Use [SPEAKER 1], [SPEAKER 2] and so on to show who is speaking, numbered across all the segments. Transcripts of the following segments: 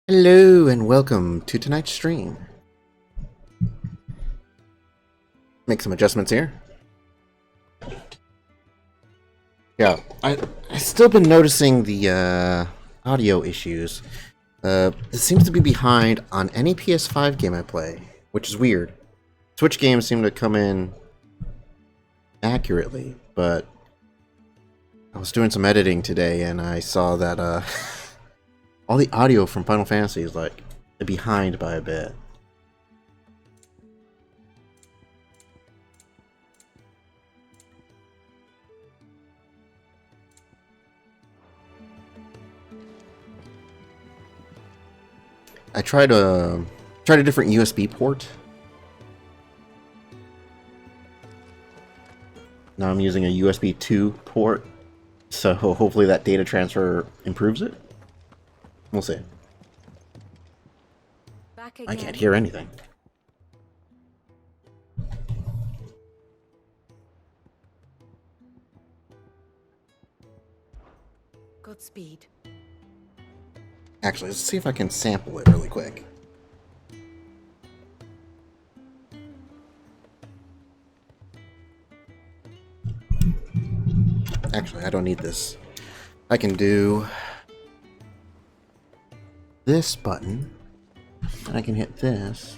[SPEAKER 1] Hello and welcome to tonight's stream. Make some adjustments here. Yeah, I still been noticing the audio issues. It seems to be behind on any PS5 game I play, which is weird. Switch games seem to come in accurately, but I was doing some editing today and I saw that all the audio from Final Fantasy is like behind by a bit. I tried a different USB port. Now I'm using a USB 2 port, so hopefully that data transfer improves it. We'll see. I can't hear anything.
[SPEAKER 2] Godspeed.
[SPEAKER 1] Actually, let's see if I can sample it really quick. Actually, I don't need this. I can do this button, and I can hit this.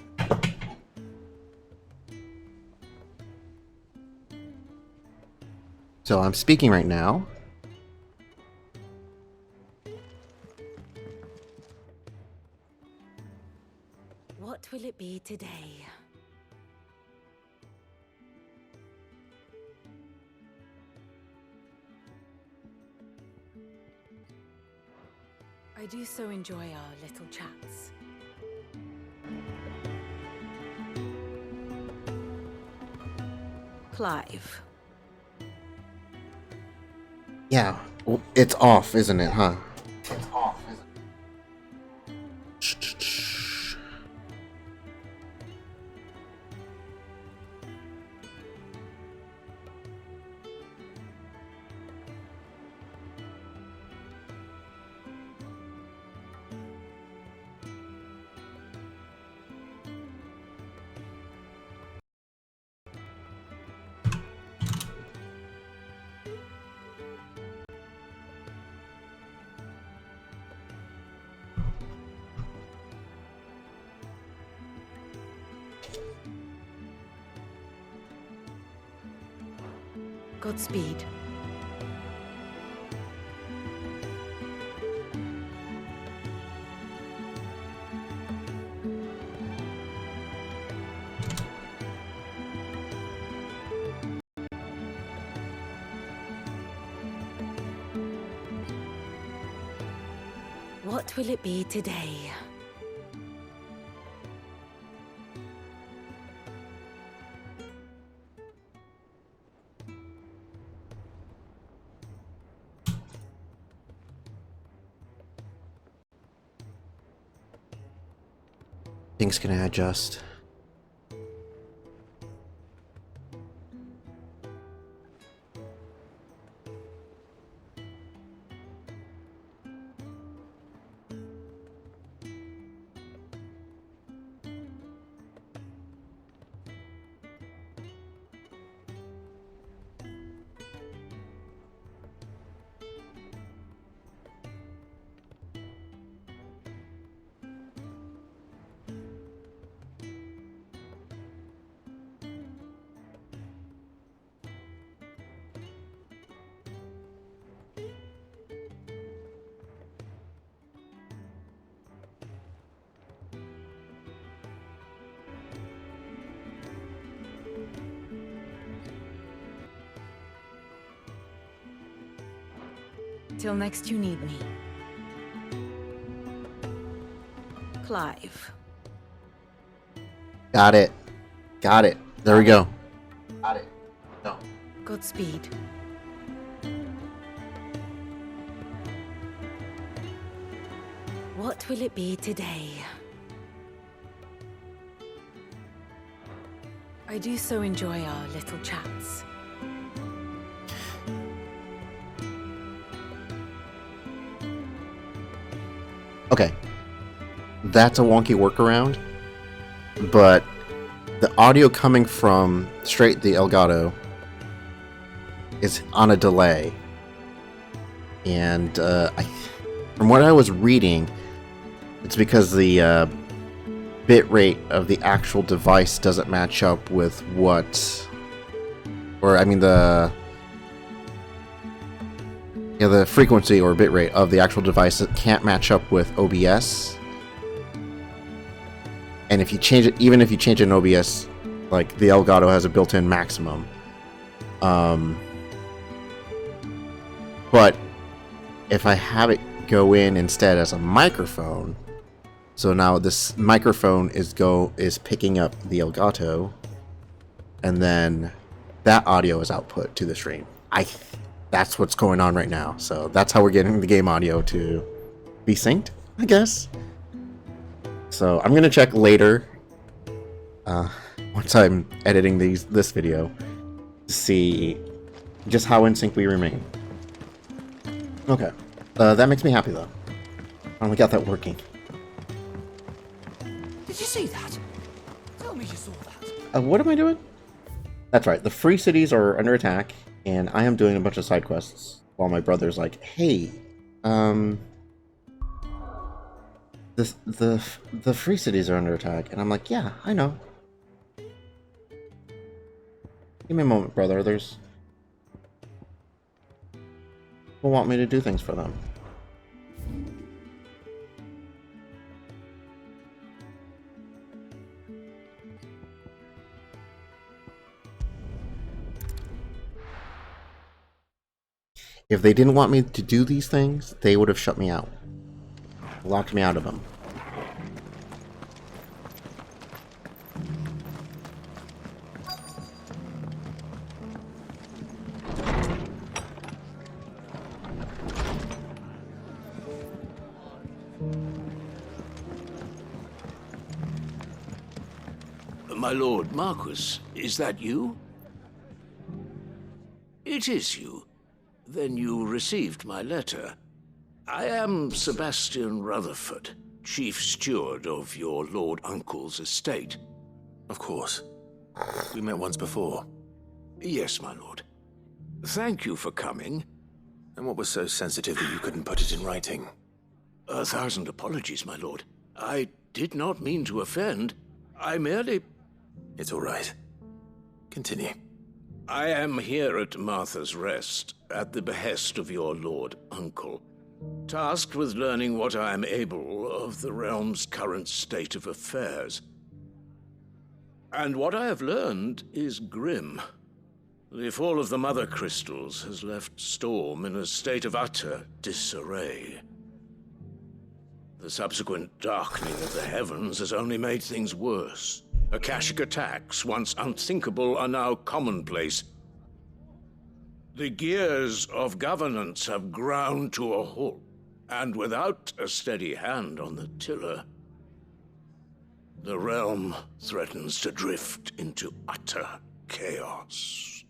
[SPEAKER 1] So I'm speaking right now.
[SPEAKER 2] What will it be today? I do so enjoy our little chats. Clive.
[SPEAKER 1] Yeah, well, it's off, isn't it, huh?
[SPEAKER 3] It's off, isn't it?
[SPEAKER 2] Godspeed. What will it be today?
[SPEAKER 1] Things can adjust.
[SPEAKER 2] Till next you need me. Clive.
[SPEAKER 1] Got it. Got it. There we go.
[SPEAKER 3] Got it. No.
[SPEAKER 2] Godspeed. What will it be today? I do so enjoy our little chats.
[SPEAKER 1] Okay. that's a wonky workaround. But the audio coming from straight the Elgato is on a delay. And from what I was reading, it's because the bit rate of the actual device doesn't match up with what... Or, I mean, the frequency or bit rate of the actual device can't match up with OBS. And if you change it, even if you change it in OBS, like the Elgato has a built-in maximum. But if I have it go in instead as a microphone, so now this microphone is picking up the Elgato, and then that audio is output to the stream. That's what's going on right now. So that's how we're getting the game audio to be synced, I guess. So I'm gonna check later, once I'm editing this video, to see just how in sync we remain. Okay, that makes me happy though. Finally got that working.
[SPEAKER 4] Did you see that? Tell me you saw that.
[SPEAKER 1] What am I doing? That's right. The free cities are under attack, and I am doing a bunch of side quests while my brother's like, "Hey, the free cities are under attack," and I'm like, "Yeah, I know. Give me a moment, brother. There's people want me to do things for them." If they didn't want me to do these things, they would have shut me out. Locked me out of them.
[SPEAKER 5] My lord Marquis, is that you? It is you. Then you received my letter. I am Sebastian Rutherford, chief steward of your lord uncle's estate.
[SPEAKER 6] Of course. We met once before.
[SPEAKER 5] Yes, my lord. Thank you for coming.
[SPEAKER 6] And what was so sensitive that you couldn't put it in writing?
[SPEAKER 5] 1,000 apologies, my lord. I did not mean to offend. I merely...
[SPEAKER 6] It's all right. Continue.
[SPEAKER 5] I am here at Martha's Rest, at the behest of your lord uncle, tasked with learning what I am able of the realm's current state of affairs. And what I have learned is grim. The fall of the Mother Crystals has left Storm in a state of utter disarray. The subsequent darkening of the heavens has only made things worse. Akashic attacks, once unthinkable, are now commonplace. The gears of governance have ground to a halt, and without a steady hand on the tiller, the realm threatens to drift into utter chaos.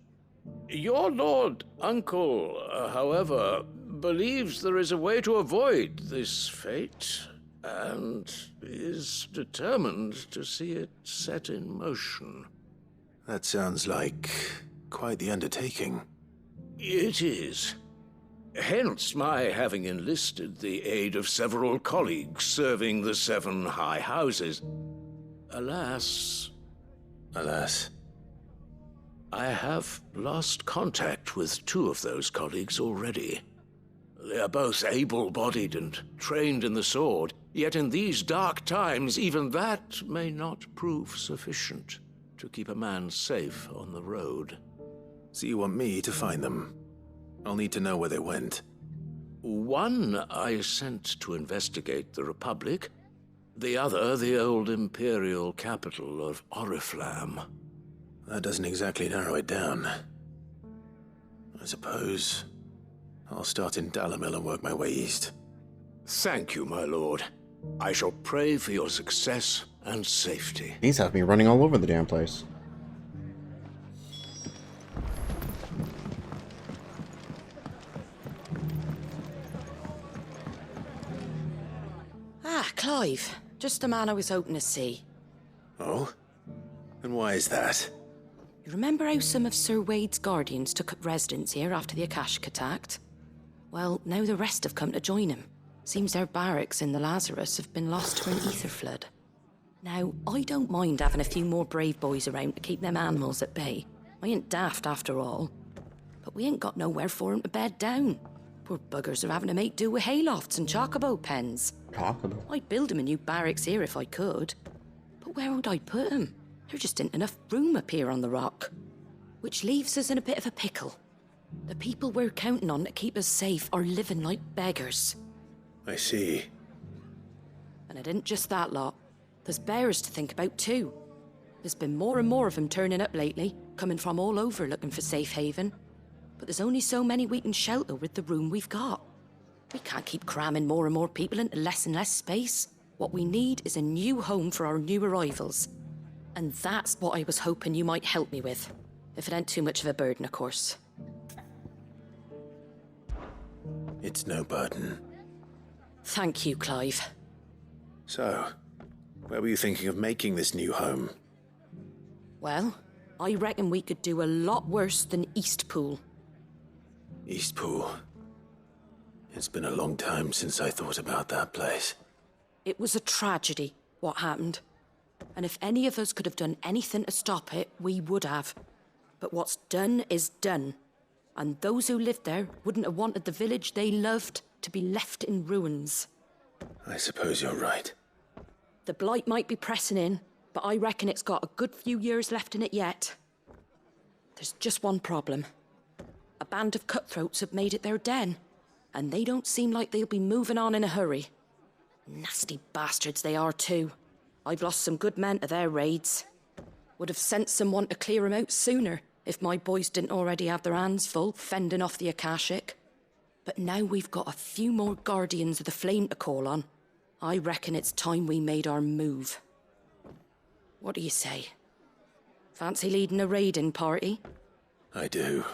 [SPEAKER 5] Your lord uncle, however, believes there is a way to avoid this fate, and is determined to see it set in motion.
[SPEAKER 6] That sounds like quite the undertaking.
[SPEAKER 5] It is. Hence my having enlisted the aid of several colleagues serving the 7 high houses. Alas, I have lost contact with 2 of those colleagues already. They are both able-bodied and trained in the sword, yet in these dark times, even that may not prove sufficient to keep a man safe on the road.
[SPEAKER 6] So you want me to find them? I'll need to know where they went.
[SPEAKER 5] One I sent to investigate the Republic, the other the old Imperial capital of Oriflamme.
[SPEAKER 6] That doesn't exactly narrow it down. I suppose I'll start in Dalamil and work my way east.
[SPEAKER 5] Thank you, my lord. I shall pray for your success and safety.
[SPEAKER 1] These have me running all over the damn place.
[SPEAKER 4] Ah, Clive.
[SPEAKER 7] Just a man I was hoping to see.
[SPEAKER 6] Oh? And why is that?
[SPEAKER 7] You remember how some of Sir Wade's guardians took up residence here after the Akashic attacked? Well, now the rest have come to join him. Seems their barracks in the Lazarus have been lost to an ether flood. Now, I don't mind having a few more brave boys around to keep them animals at bay. I ain't daft after all. But we ain't got nowhere for 'em to bed down. Poor buggers are having to make do with haylofts and chocobo pens.
[SPEAKER 1] Chocobo?
[SPEAKER 7] I'd build 'em a new barracks here if I could. But where would I put 'em? There just ain't enough room up here on the rock. Which leaves us in a bit of a pickle. The people we're counting on to keep us safe are living like beggars.
[SPEAKER 6] I see.
[SPEAKER 7] And it ain't just that lot. There's bears to think about too. There's been more and more of them turning up lately, coming from all over looking for safe haven. But there's only so many we can shelter with the room we've got. We can't keep cramming more and more people into less and less space. What we need is a new home for our new arrivals. And that's what I was hoping you might help me with. If it ain't too much of a burden, of course.
[SPEAKER 6] It's no burden.
[SPEAKER 7] Thank you, Clive.
[SPEAKER 6] So, where were you thinking of making this new home?
[SPEAKER 7] Well, I reckon we could do a lot worse than Eastpool.
[SPEAKER 6] Eastpool. It's been a long time since I thought about that place.
[SPEAKER 7] It was a tragedy, what happened. And if any of us could have done anything to stop it, we would have. But what's done is done. And those who lived there wouldn't have wanted the village they loved to be left in ruins.
[SPEAKER 6] I suppose you're right.
[SPEAKER 7] The blight might be pressing in, but I reckon it's got a good few years left in it yet. There's just one problem. A band of cutthroats have made it their den, and they don't seem like they'll be moving on in a hurry. Nasty bastards they are too. I've lost some good men to their raids. Would have sent someone to clear 'em out sooner if my boys didn't already have their hands full fending off the Akashic. But now we've got a few more guardians of the flame to call on. I reckon it's time we made our move. What do you say? Fancy leading a raiding party?
[SPEAKER 6] I do.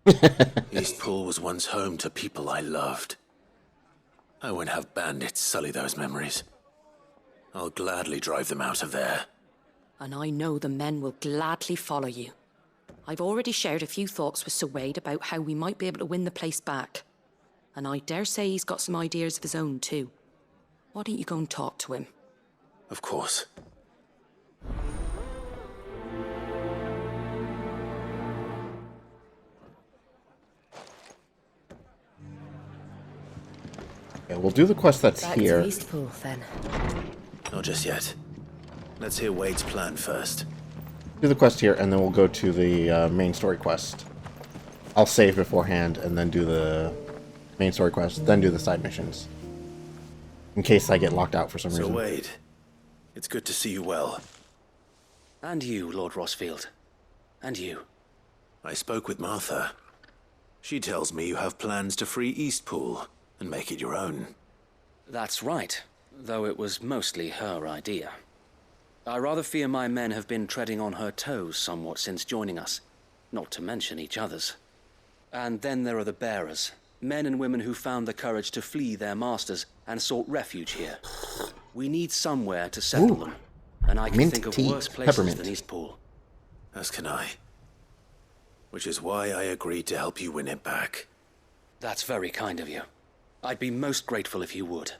[SPEAKER 6] Eastpool was once home to people I loved. I won't have bandits sully those memories. I'll gladly drive them out of there.
[SPEAKER 7] And I know the men will gladly follow you. I've already shared a few thoughts with Sir Wade about how we might be able to win the place back. And I dare say he's got some ideas of his own too. Why don't you go and talk to him?
[SPEAKER 6] Of course.
[SPEAKER 1] Okay, we'll do the quest that's
[SPEAKER 7] Back
[SPEAKER 1] here.
[SPEAKER 7] to Eastpool, then.
[SPEAKER 6] Not just yet. Let's hear Wade's plan first.
[SPEAKER 1] Do the quest here, and then we'll go to the main story quest. I'll save beforehand, and then do the main story quest, then do the side missions. In case I get locked out for some
[SPEAKER 6] So
[SPEAKER 1] reason.
[SPEAKER 6] Wade, it's good to see you well.
[SPEAKER 4] And you, Lord Rosfield. And you.
[SPEAKER 6] I spoke with Martha. She tells me you have plans to free Eastpool and make it your own.
[SPEAKER 4] That's right, though it was mostly her idea. I rather fear my men have been treading on her toes somewhat since joining us, not to mention each other's. And then there are the bearers, men and women who found the courage to flee their masters and sought refuge here. We need somewhere to settle them, and I can
[SPEAKER 1] Mint
[SPEAKER 4] think of
[SPEAKER 1] tea,
[SPEAKER 4] worse places
[SPEAKER 1] peppermint.
[SPEAKER 4] than Eastpool.
[SPEAKER 6] As can I. Which is why I agreed to help you win it back.
[SPEAKER 4] That's very kind of you. I'd be most grateful if you would.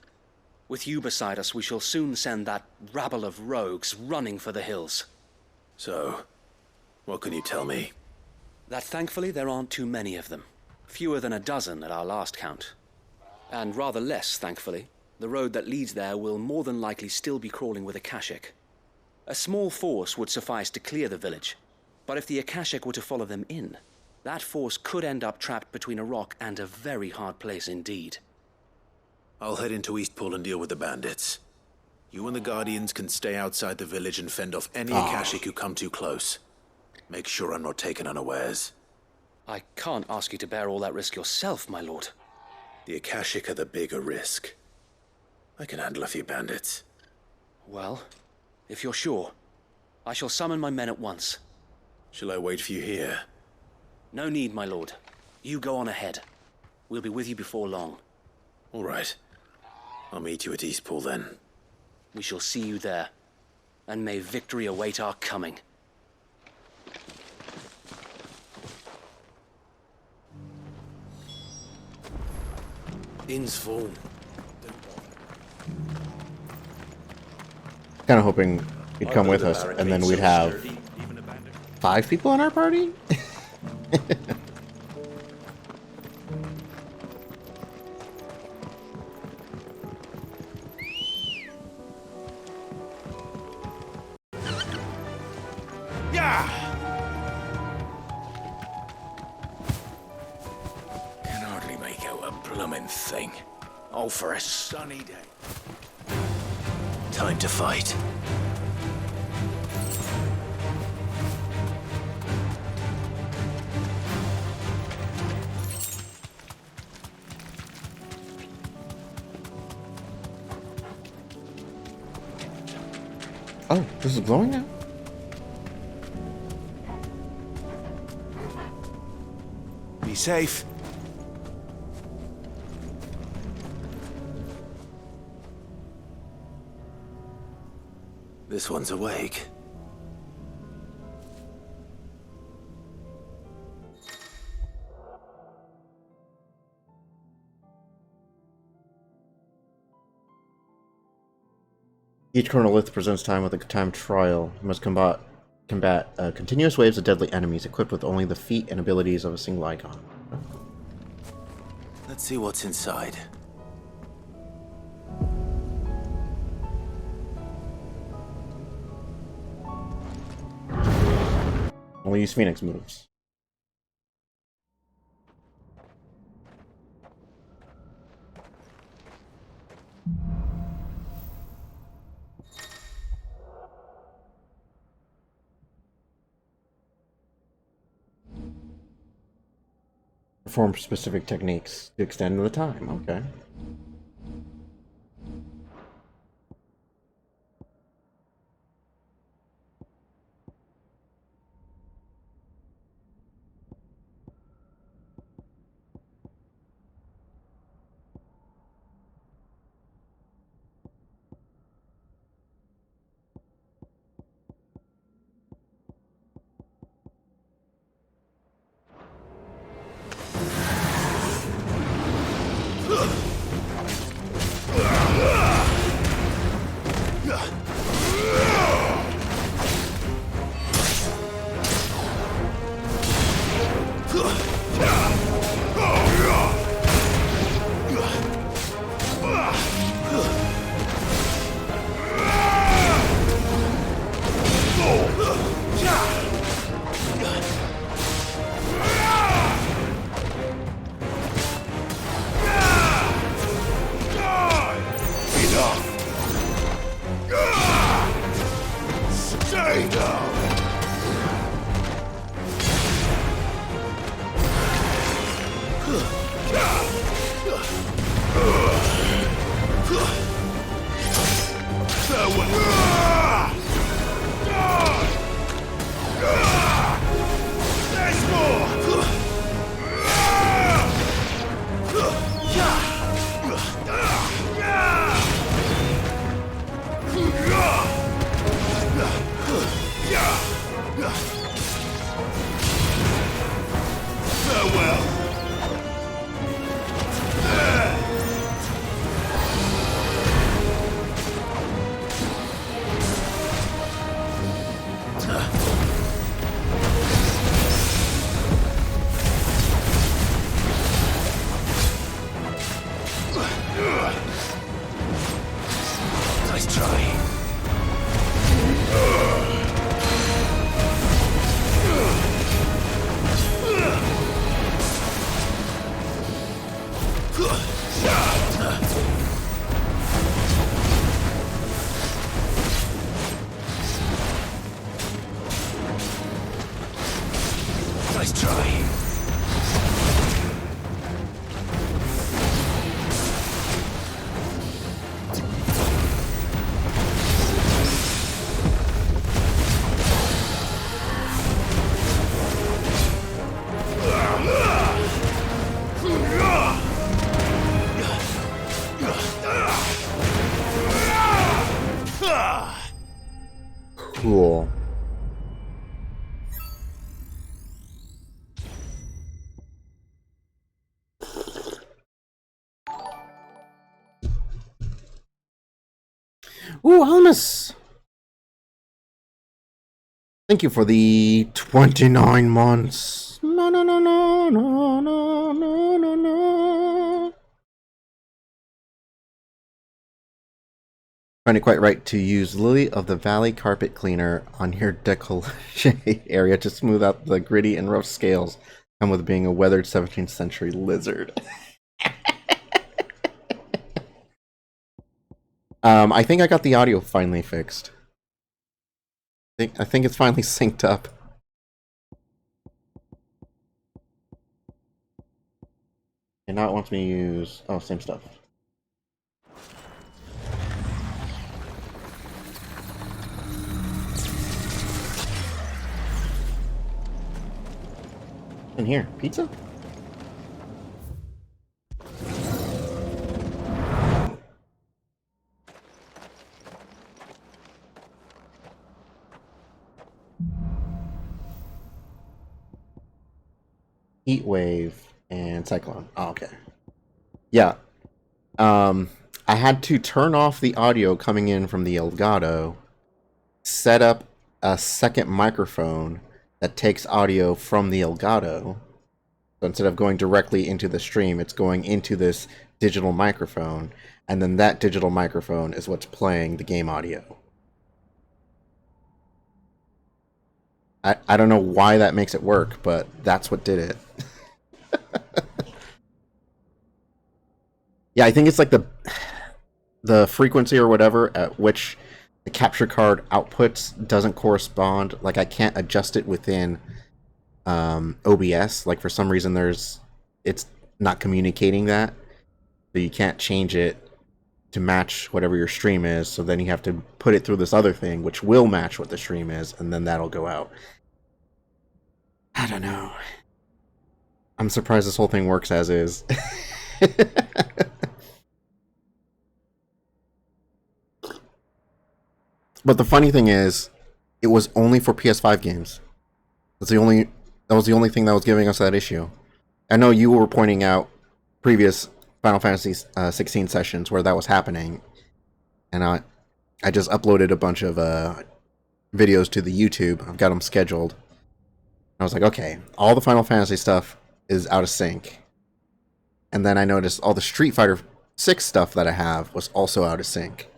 [SPEAKER 4] With you beside us, we shall soon send that rabble of rogues running for the hills.
[SPEAKER 6] So, what can you tell me?
[SPEAKER 4] That thankfully there aren't too many of them. Fewer than a dozen at our last count. And rather less, thankfully, the road that leads there will more than likely still be crawling with Akashic. A small force would suffice to clear the village, but if the Akashic were to follow them in, that force could end up trapped between a rock and a very hard place indeed.
[SPEAKER 6] I'll head into Eastpool and deal with the bandits. You and the Guardians can stay outside the village and fend off any Akashic who come too close. Make sure I'm not taken unawares.
[SPEAKER 4] I can't ask you to bear all that risk yourself, my lord.
[SPEAKER 6] The Akashic are the bigger risk. I can handle a few bandits.
[SPEAKER 4] Well, if you're sure, I shall summon my men at once.
[SPEAKER 6] Shall I wait for you here?
[SPEAKER 4] No need, my lord. You go on ahead. We'll be with you before long.
[SPEAKER 6] All right. I'll meet you at Eastpool then.
[SPEAKER 4] We shall see you there, and may victory await our coming.
[SPEAKER 6] Inn's full.
[SPEAKER 1] Kind of hoping you'd come with us, and then we'd have 5 people in our party?
[SPEAKER 6] Can hardly make out a bloomin' thing. All for a sunny day. Time to fight.
[SPEAKER 1] Oh, this is glowing now?
[SPEAKER 6] Be safe. This one's awake.
[SPEAKER 1] Each chronolith presents time with a timed trial. You must combat continuous waves of deadly enemies equipped with only the feat and abilities of a single icon.
[SPEAKER 6] Let's see what's inside.
[SPEAKER 1] Only use Phoenix moves. Perform specific techniques to extend the time. Okay. Cool. Ooh, Almas! Thank you for the 29 months. No, no, no, no, no, no, no, no, no. Find it quite right to use Lily of the Valley carpet cleaner on your décolleté area to smooth out the gritty and rough scales come with being a weathered 17th century lizard. I think I got the audio finally fixed. I think it's finally synced up. And now it wants me to use... Oh, same stuff. In here, pizza? Heat wave and cyclone. Oh, okay. Yeah. I had to turn off the audio coming in from the Elgato, set up a second microphone that takes audio from the Elgato. So instead of going directly into the stream, it's going into this digital microphone, and then that digital microphone is what's playing the game audio. I don't know why that makes it work, but that's what did it. Yeah, I think it's like the frequency or whatever at which the capture card outputs doesn't correspond. Like, I can't adjust it within OBS. Like, for some reason it's not communicating that. So you can't change it to match whatever your stream is. So then you have to put it through this other thing, which will match what the stream is, and then that'll go out. I don't know. I'm surprised this whole thing works as is. But the funny thing is, it was only for PS5 games. That was the only thing that was giving us that issue. I know you were pointing out previous Final Fantasy 16 sessions where that was happening, and I just uploaded a bunch of videos to the YouTube. I've got them scheduled. I was like, okay, all the Final Fantasy stuff is out of sync. And then I noticed all the Street Fighter 6 stuff that I have was also out of sync.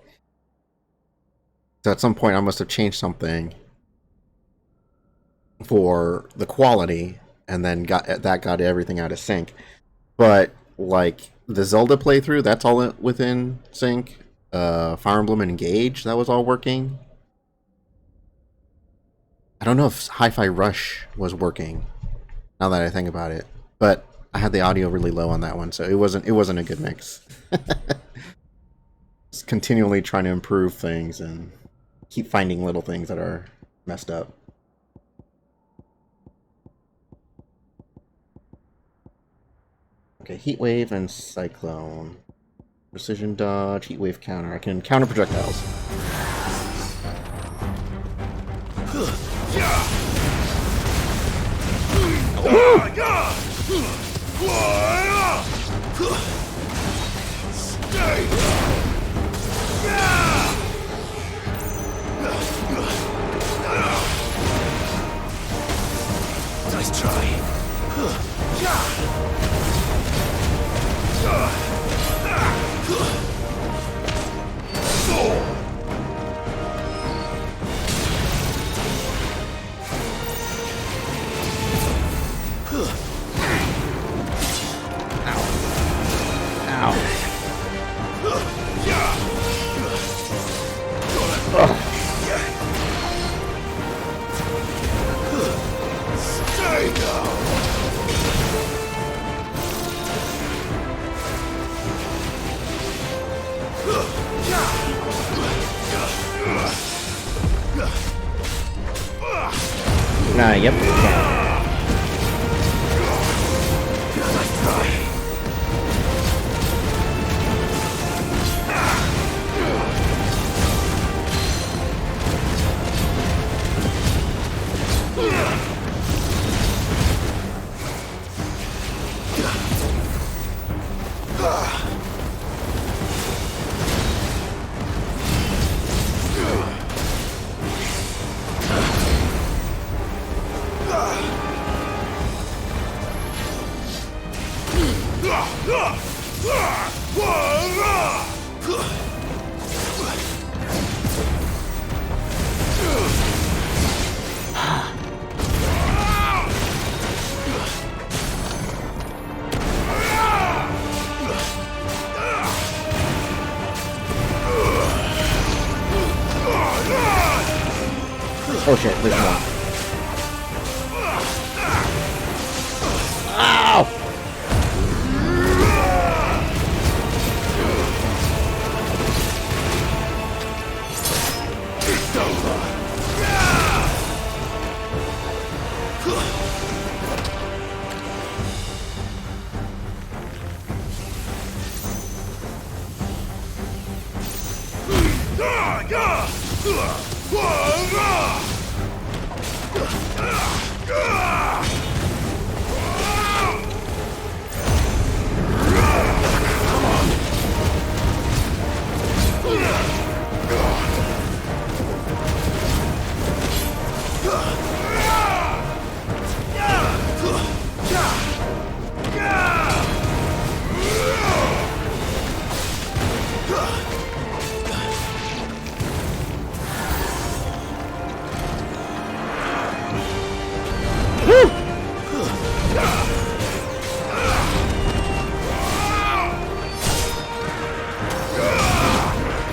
[SPEAKER 1] So at some point I must have changed something for the quality, and then got everything out of sync. But like the Zelda playthrough, that's all within sync. Fire Emblem and Engage, that was all working. I don't know if Hi-Fi Rush was working, now that I think about it. But I had the audio really low on that one, so it wasn't a good mix. Just continually trying to improve things and keep finding little things that are messed up. Okay, Heat Wave and Cyclone. Precision dodge, Heat Wave counter. I can counter projectiles.
[SPEAKER 6] Nice try.
[SPEAKER 1] Yep. Oh shit, there's more. Ow!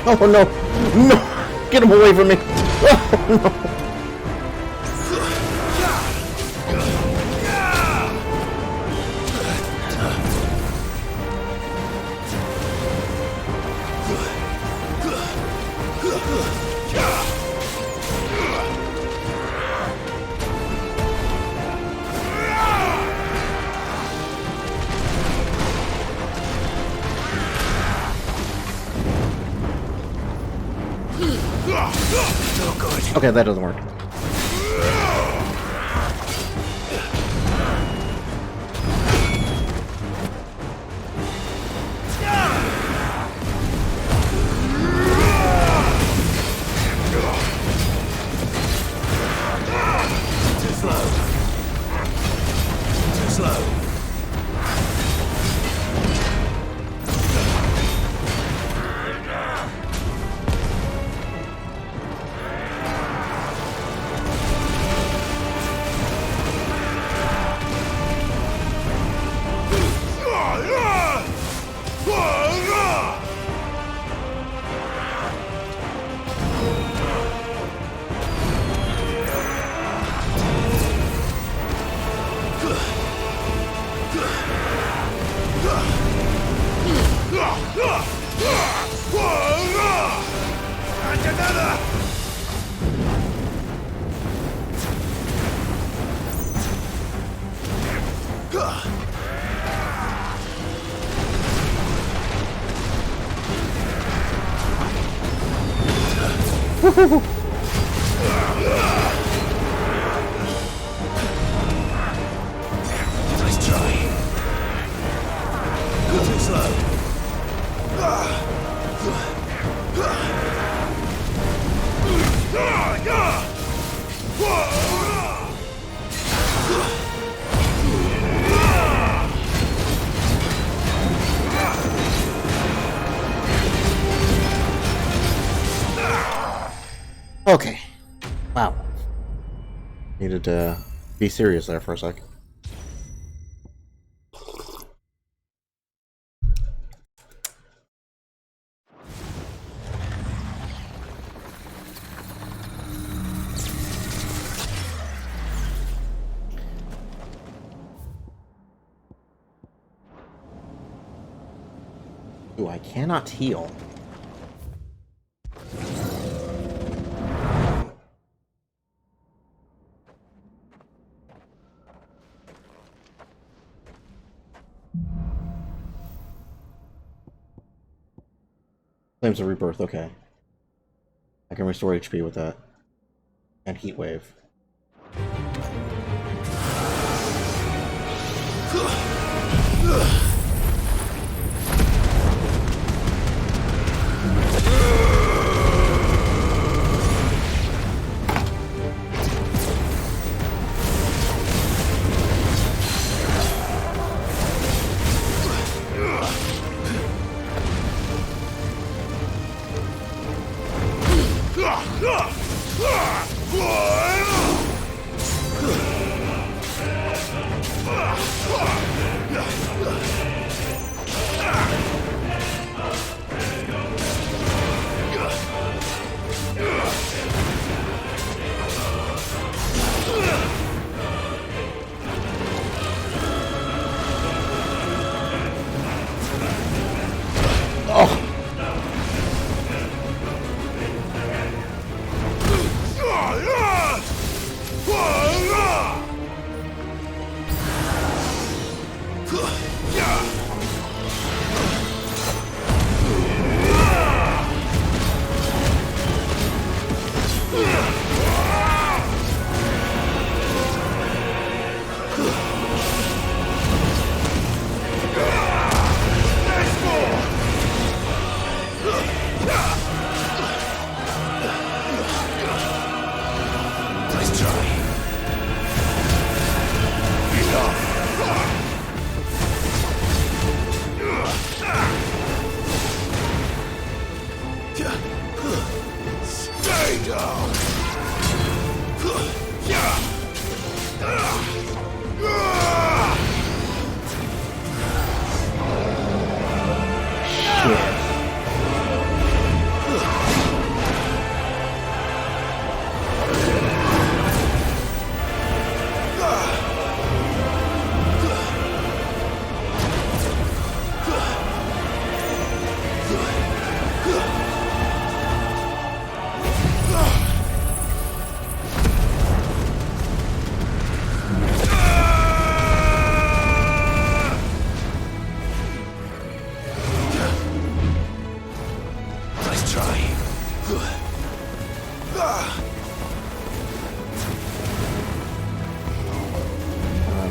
[SPEAKER 1] Oh no! No! Get him away from me! Oh no! Okay, that doesn't work.
[SPEAKER 6] Too slow. Too slow. Nice try. Too slow.
[SPEAKER 1] Okay. Wow. Needed to be serious there for a sec. Ooh, I cannot heal. Flames of Rebirth, okay. I can restore HP with that. And Heat Wave.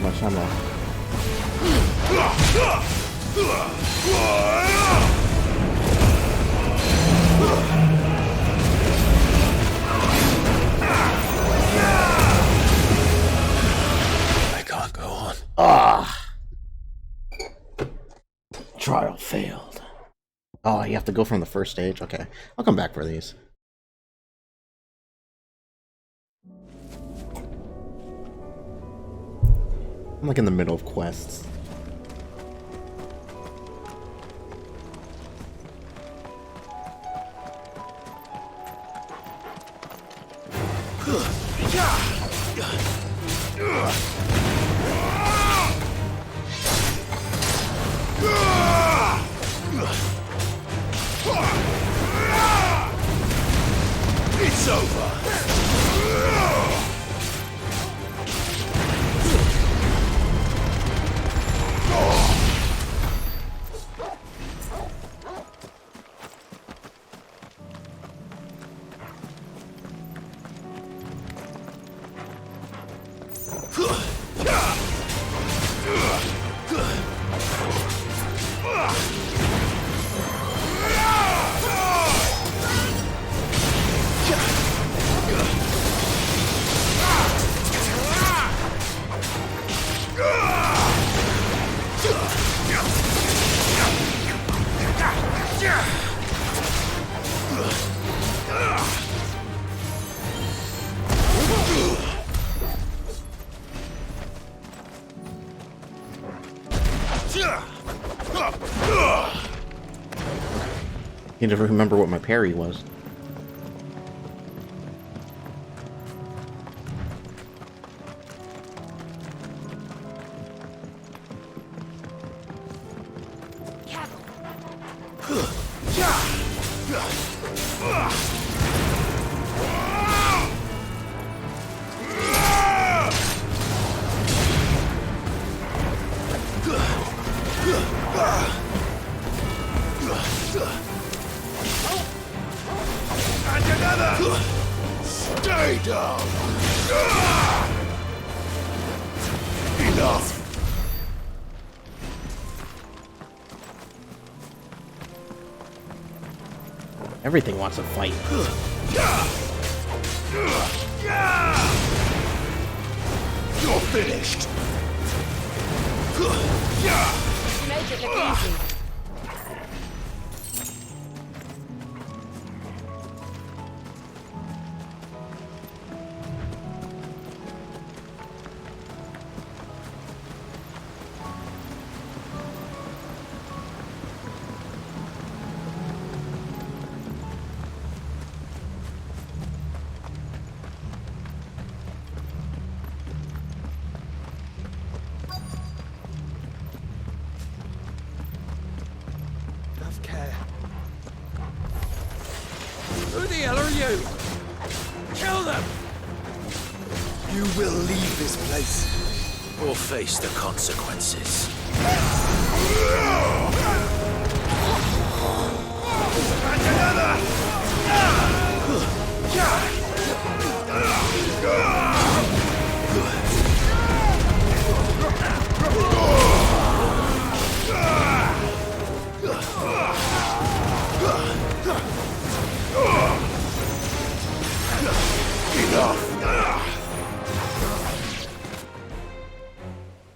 [SPEAKER 1] Much ammo.
[SPEAKER 6] I can't go on.
[SPEAKER 1] Trial failed. Oh, you have to go from the first stage? Okay. I'll come back for these. I'm like in the middle of quests.
[SPEAKER 5] It's over.
[SPEAKER 1] You never remember what my parry was.
[SPEAKER 5] Stay down! Enough!
[SPEAKER 1] Everything wants to fight.
[SPEAKER 5] You're finished!
[SPEAKER 7] Make it look easy.
[SPEAKER 4] hell are you? Kill them!
[SPEAKER 6] You will leave this place or face the consequences.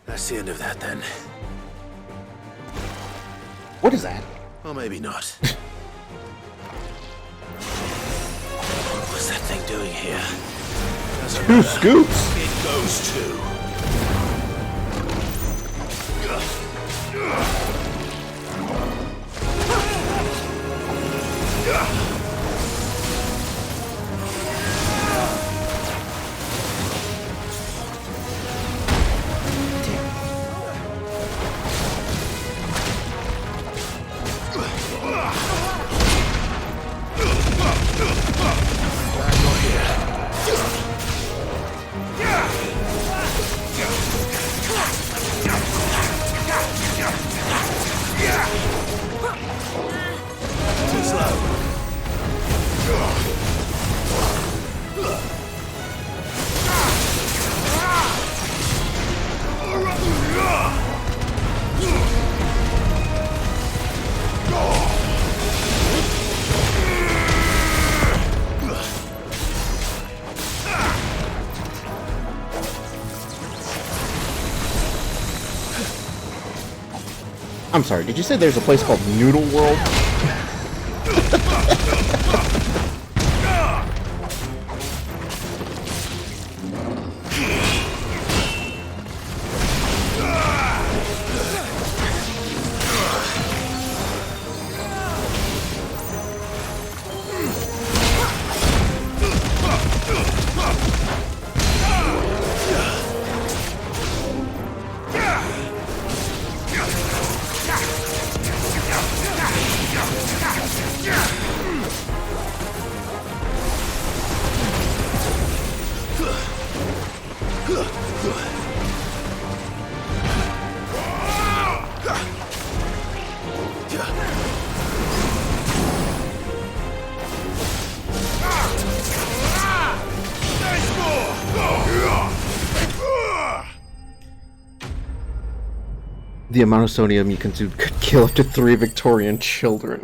[SPEAKER 6] That's the end of that, then.
[SPEAKER 1] What is that?
[SPEAKER 6] Or maybe not. What's that thing doing here?
[SPEAKER 1] Two scoops!
[SPEAKER 6] It goes too. Too slow.
[SPEAKER 1] I'm sorry, did you say there's a place called Noodle World? The amount of sodium you consume could kill up to 3 Victorian children.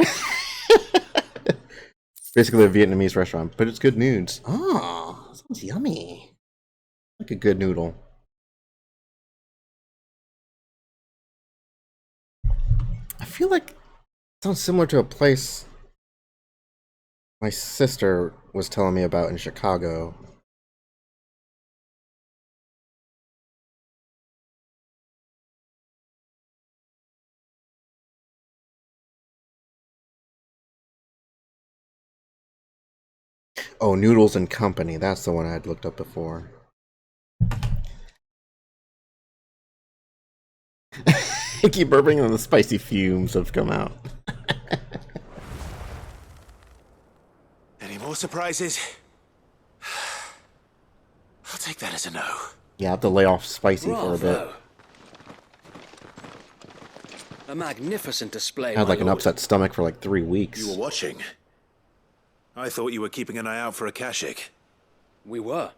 [SPEAKER 1] Basically a Vietnamese restaurant, but it's good nudes. Oh, sounds yummy. Like a good noodle. I feel like it sounds similar to a place my sister was telling me about in Chicago. Oh, Noodles and Company. That's the one I had looked up before. I keep burping and the spicy fumes have come out.
[SPEAKER 6] Any more surprises? I'll take that as a no.
[SPEAKER 1] Yeah, I have to lay off spicy for a bit.
[SPEAKER 4] Bravo. A magnificent display.
[SPEAKER 1] I had
[SPEAKER 4] my
[SPEAKER 1] like an
[SPEAKER 4] lord.
[SPEAKER 1] upset stomach for like 3 weeks.
[SPEAKER 6] You were watching. I thought you were keeping an eye out for a Kashik.
[SPEAKER 4] We were.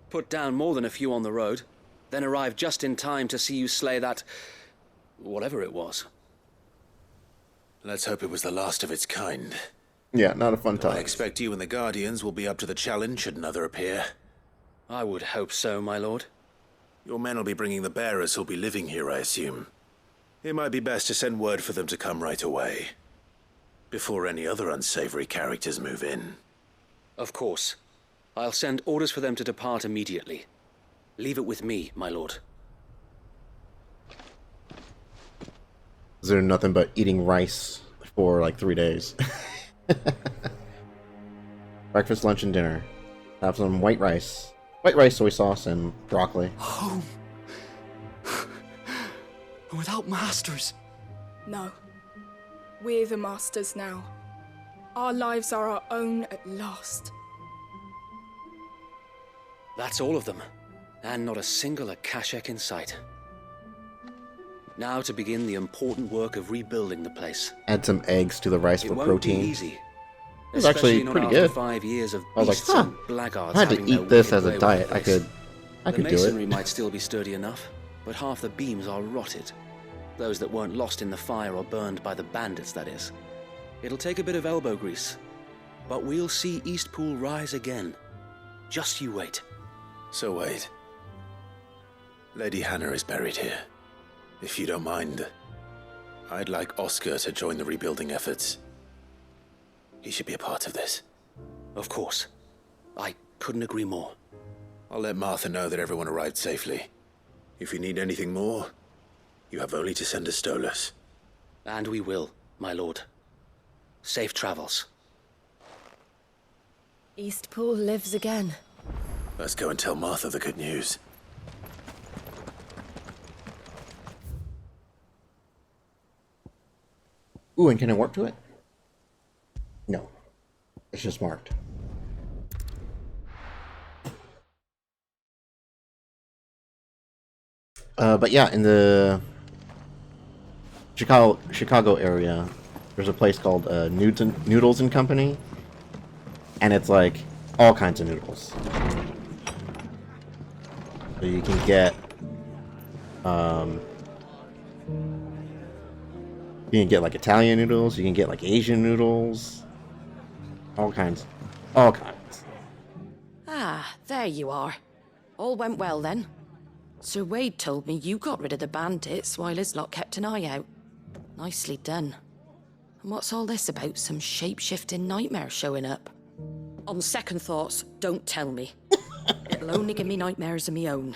[SPEAKER 4] Put down more than a few on the road, then arrived just in time to see you slay that... whatever it was.
[SPEAKER 6] Let's hope it was the last of its kind.
[SPEAKER 1] Yeah, not a fun
[SPEAKER 6] I
[SPEAKER 1] time.
[SPEAKER 6] expect you and the Guardians will be up to the challenge should another appear.
[SPEAKER 4] I would hope so, my lord.
[SPEAKER 6] Your men will be bringing the bearers who'll be living here, I assume. It might be best to send word for them to come right away, before any other unsavory characters move in.
[SPEAKER 4] Of course. I'll send orders for them to depart immediately. Leave it with me, my lord.
[SPEAKER 1] Is there nothing but eating rice for like 3 days? Breakfast, lunch, and dinner. Have some white rice. White rice, soy sauce, and broccoli.
[SPEAKER 8] Home. Without masters.
[SPEAKER 9] No. We're the masters now.
[SPEAKER 8] Our lives are our own at last.
[SPEAKER 4] That's all of them, and not a single Akashek in sight. Now to begin the important work of rebuilding the place.
[SPEAKER 1] Add some eggs to the rice
[SPEAKER 4] It
[SPEAKER 1] for
[SPEAKER 4] won't
[SPEAKER 1] protein.
[SPEAKER 4] be easy.
[SPEAKER 1] It's actually
[SPEAKER 4] Especially not
[SPEAKER 1] pretty
[SPEAKER 4] after
[SPEAKER 1] good.
[SPEAKER 4] 5 years of
[SPEAKER 1] I was like,
[SPEAKER 4] beasts
[SPEAKER 1] huh,
[SPEAKER 4] and blackguards
[SPEAKER 1] if I had to
[SPEAKER 4] having their
[SPEAKER 1] eat this
[SPEAKER 4] wicked
[SPEAKER 1] as
[SPEAKER 4] way
[SPEAKER 1] a
[SPEAKER 4] with
[SPEAKER 1] diet,
[SPEAKER 4] the
[SPEAKER 1] I
[SPEAKER 4] place.
[SPEAKER 1] could
[SPEAKER 4] The
[SPEAKER 1] do
[SPEAKER 4] masonry
[SPEAKER 1] it.
[SPEAKER 4] might still be sturdy enough, but half the beams are rotted. Those that weren't lost in the fire or burned by the bandits, that is. It'll take a bit of elbow grease, but we'll see Eastpool rise again. Just you wait.
[SPEAKER 6] So wait. Lady Hannah is buried here. If you don't mind, I'd like Oscar to join the rebuilding efforts. He should be a part of this.
[SPEAKER 4] Of course. I couldn't agree more.
[SPEAKER 6] I'll let Martha know that everyone arrived safely. If you need anything more, you have only to send a Stolas.
[SPEAKER 4] And we will, my lord. Safe travels.
[SPEAKER 2] Eastpool lives again.
[SPEAKER 6] Let's go and tell Martha the good news.
[SPEAKER 1] Ooh, and can I warp to it? No. It's just marked. But yeah, in the Chicago area, there's a place called Noodles and Company, and it's like all kinds of noodles. So you can get like Italian noodles, you can get like Asian noodles, all kinds.
[SPEAKER 7] Ah, there you are. All went well then. Sir Wade told me you got rid of the bandits while his lot kept an eye out. Nicely done. And what's all this about some shape-shifting nightmare showing up? On second thoughts, don't tell me. It'll only give me nightmares of me own.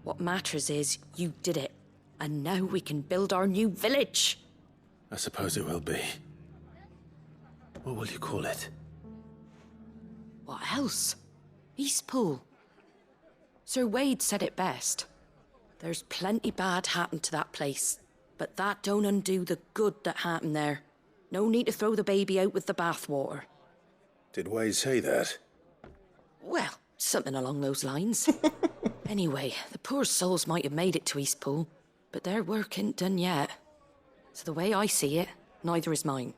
[SPEAKER 7] What matters is you did it. And now we can build our new village.
[SPEAKER 6] I suppose it will be. What will you call it?
[SPEAKER 7] What else? Eastpool. Sir Wade said it best. There's plenty bad happened to that place, but that don't undo the good that happened there. No need to throw the baby out with the bathwater.
[SPEAKER 6] Did Wade say that?
[SPEAKER 7] Well, something along those lines. Anyway, the poor souls might have made it to Eastpool, but their work ain't done yet. So the way I see it, neither is mine.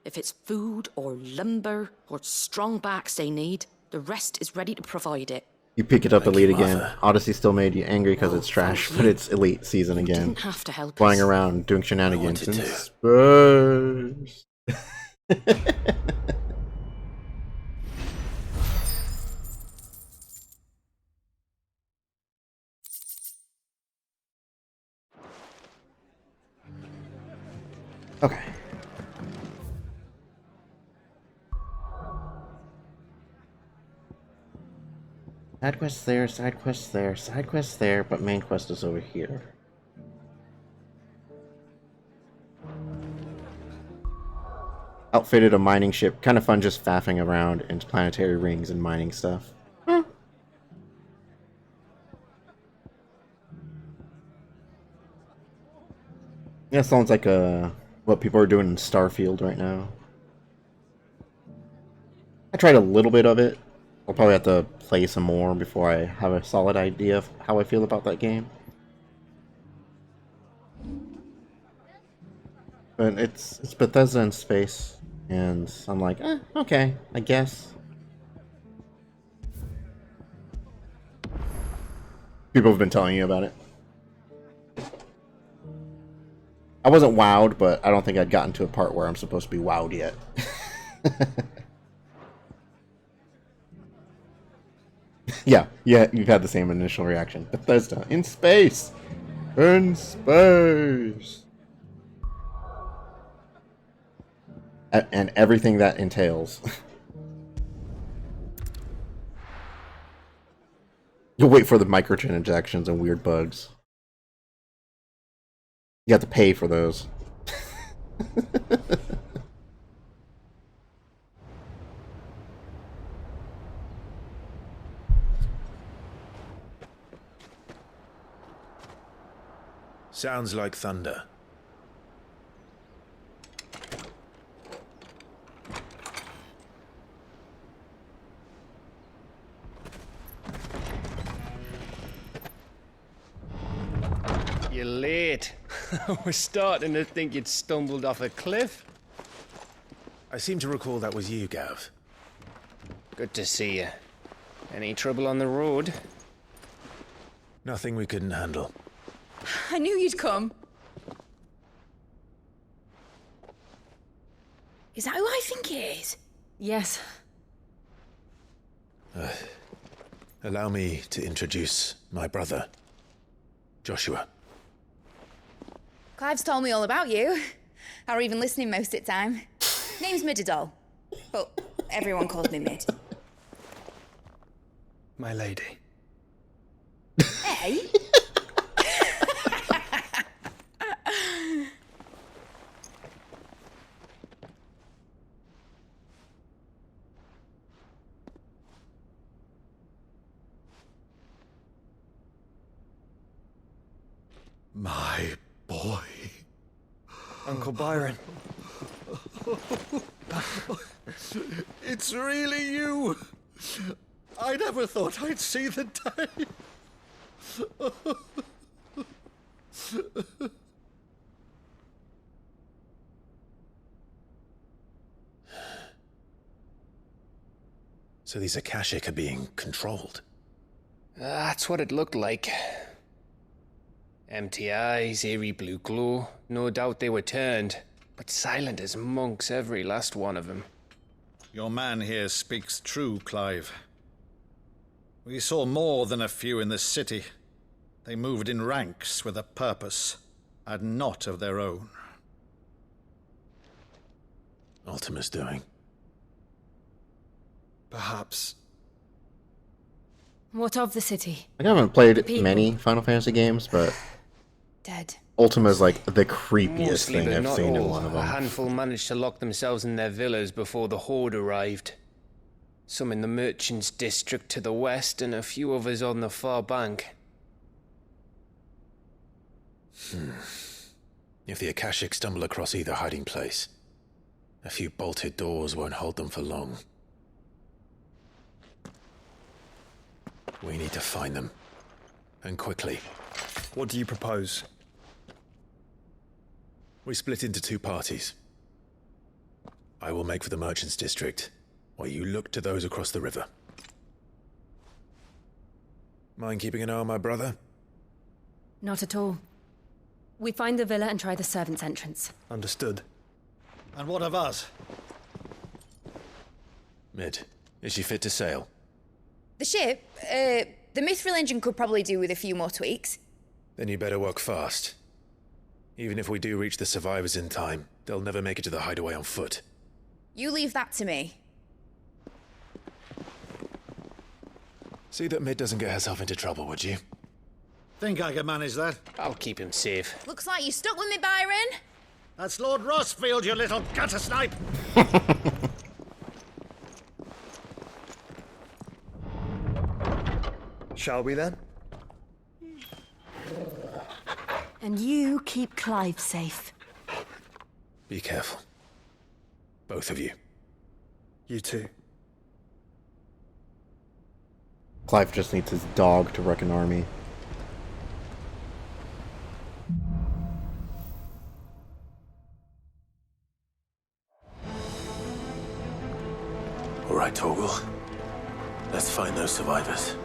[SPEAKER 7] If it's food or lumber or strong backs they need, the rest is ready to provide it.
[SPEAKER 1] You pick it up
[SPEAKER 6] Thank
[SPEAKER 1] Elite
[SPEAKER 6] you,
[SPEAKER 1] again.
[SPEAKER 6] Martha.
[SPEAKER 1] Odyssey still made you angry because it's trash,
[SPEAKER 7] thank
[SPEAKER 1] but
[SPEAKER 7] you.
[SPEAKER 1] it's Elite season
[SPEAKER 7] You
[SPEAKER 1] again.
[SPEAKER 7] didn't have to help
[SPEAKER 1] Flying
[SPEAKER 7] us.
[SPEAKER 1] around, doing shenanigans in
[SPEAKER 6] wanted to.
[SPEAKER 1] space. Okay. Side quest there, side quest there, side quest there, but main quest is over here. Outfitted a mining ship. Kind of fun just faffing around in planetary rings and mining stuff. Yeah, sounds like what people are doing in Starfield right now. I tried a little bit of it. I'll probably have to play some more before I have a solid idea of how I feel about that game. But it's Bethesda in space, and I'm like, okay, I guess. People have been telling you about it. I wasn't wowed, but I don't think I'd gotten to a part where I'm supposed to be wowed yet. Yeah, you've had the same initial reaction. Bethesda, in space! In space! And everything that entails. You'll wait for the microtransactions and weird bugs. You have to pay for those.
[SPEAKER 6] Sounds like thunder.
[SPEAKER 9] I was starting to think you'd stumbled off a cliff.
[SPEAKER 6] I seem to recall that was you, Gav.
[SPEAKER 9] Good to see you. Any trouble on the road?
[SPEAKER 6] Nothing we couldn't handle.
[SPEAKER 8] I knew you'd come. Is that who I think it is?
[SPEAKER 2] Yes.
[SPEAKER 6] Allow me to introduce my brother, Joshua.
[SPEAKER 10] Clive's told me all about you. Or even listening most of the time. Name's Midadol. But everyone calls me Mid.
[SPEAKER 9] My lady.
[SPEAKER 10] Hey?
[SPEAKER 11] My boy.
[SPEAKER 9] Uncle Byron.
[SPEAKER 11] It's really you. I never thought I'd see the day.
[SPEAKER 6] So these Akashic are being controlled.
[SPEAKER 9] That's what it looked like. Empty eyes, eerie blue glow. No doubt they were turned, but silent as monks, every last one of them.
[SPEAKER 11] Your man here speaks true, Clive. We saw more than a few in the city. They moved in ranks with a purpose, and not of their own.
[SPEAKER 6] Ultima's doing.
[SPEAKER 9] Perhaps.
[SPEAKER 2] What of the city?
[SPEAKER 1] I haven't played
[SPEAKER 2] People.
[SPEAKER 1] many Final Fantasy games, but
[SPEAKER 10] Dead.
[SPEAKER 1] Ultima's like the creepiest
[SPEAKER 9] Mostly,
[SPEAKER 1] thing
[SPEAKER 9] but
[SPEAKER 1] I've
[SPEAKER 9] not
[SPEAKER 1] seen in
[SPEAKER 9] all.
[SPEAKER 1] one of
[SPEAKER 9] A
[SPEAKER 1] them.
[SPEAKER 9] handful managed to lock themselves in their villas before the Horde arrived. Some in the Merchants District to the west, and a few others on the far bank.
[SPEAKER 6] If the Akashic stumble across either hiding place, a few bolted doors won't hold them for long. We need to find them. And quickly.
[SPEAKER 9] What do you propose?
[SPEAKER 6] We split into two parties. I will make for the Merchants District, while you look to those across the river. Mind keeping an eye on my brother?
[SPEAKER 2] Not at all. We find the villa and try the servants' entrance.
[SPEAKER 9] Understood.
[SPEAKER 11] And what of us?
[SPEAKER 6] Mid, is she fit to sail?
[SPEAKER 10] The ship, the Mithril engine could probably do with a few more tweaks.
[SPEAKER 6] Then you better work fast. Even if we do reach the survivors in time, they'll never make it to the hideaway on foot.
[SPEAKER 10] You leave that to me.
[SPEAKER 6] See that Mid doesn't get herself into trouble, would you?
[SPEAKER 11] Think I can manage that?
[SPEAKER 9] I'll keep him safe.
[SPEAKER 10] Looks like you stuck with me, Byron.
[SPEAKER 11] That's Lord Rossfield, you little gutter snipe!
[SPEAKER 9] Shall we then?
[SPEAKER 2] And you keep Clive safe.
[SPEAKER 6] Be careful. Both of you.
[SPEAKER 9] You too.
[SPEAKER 1] Clive just needs his dog to wreck an army.
[SPEAKER 6] All right, Torgal. Let's find those survivors.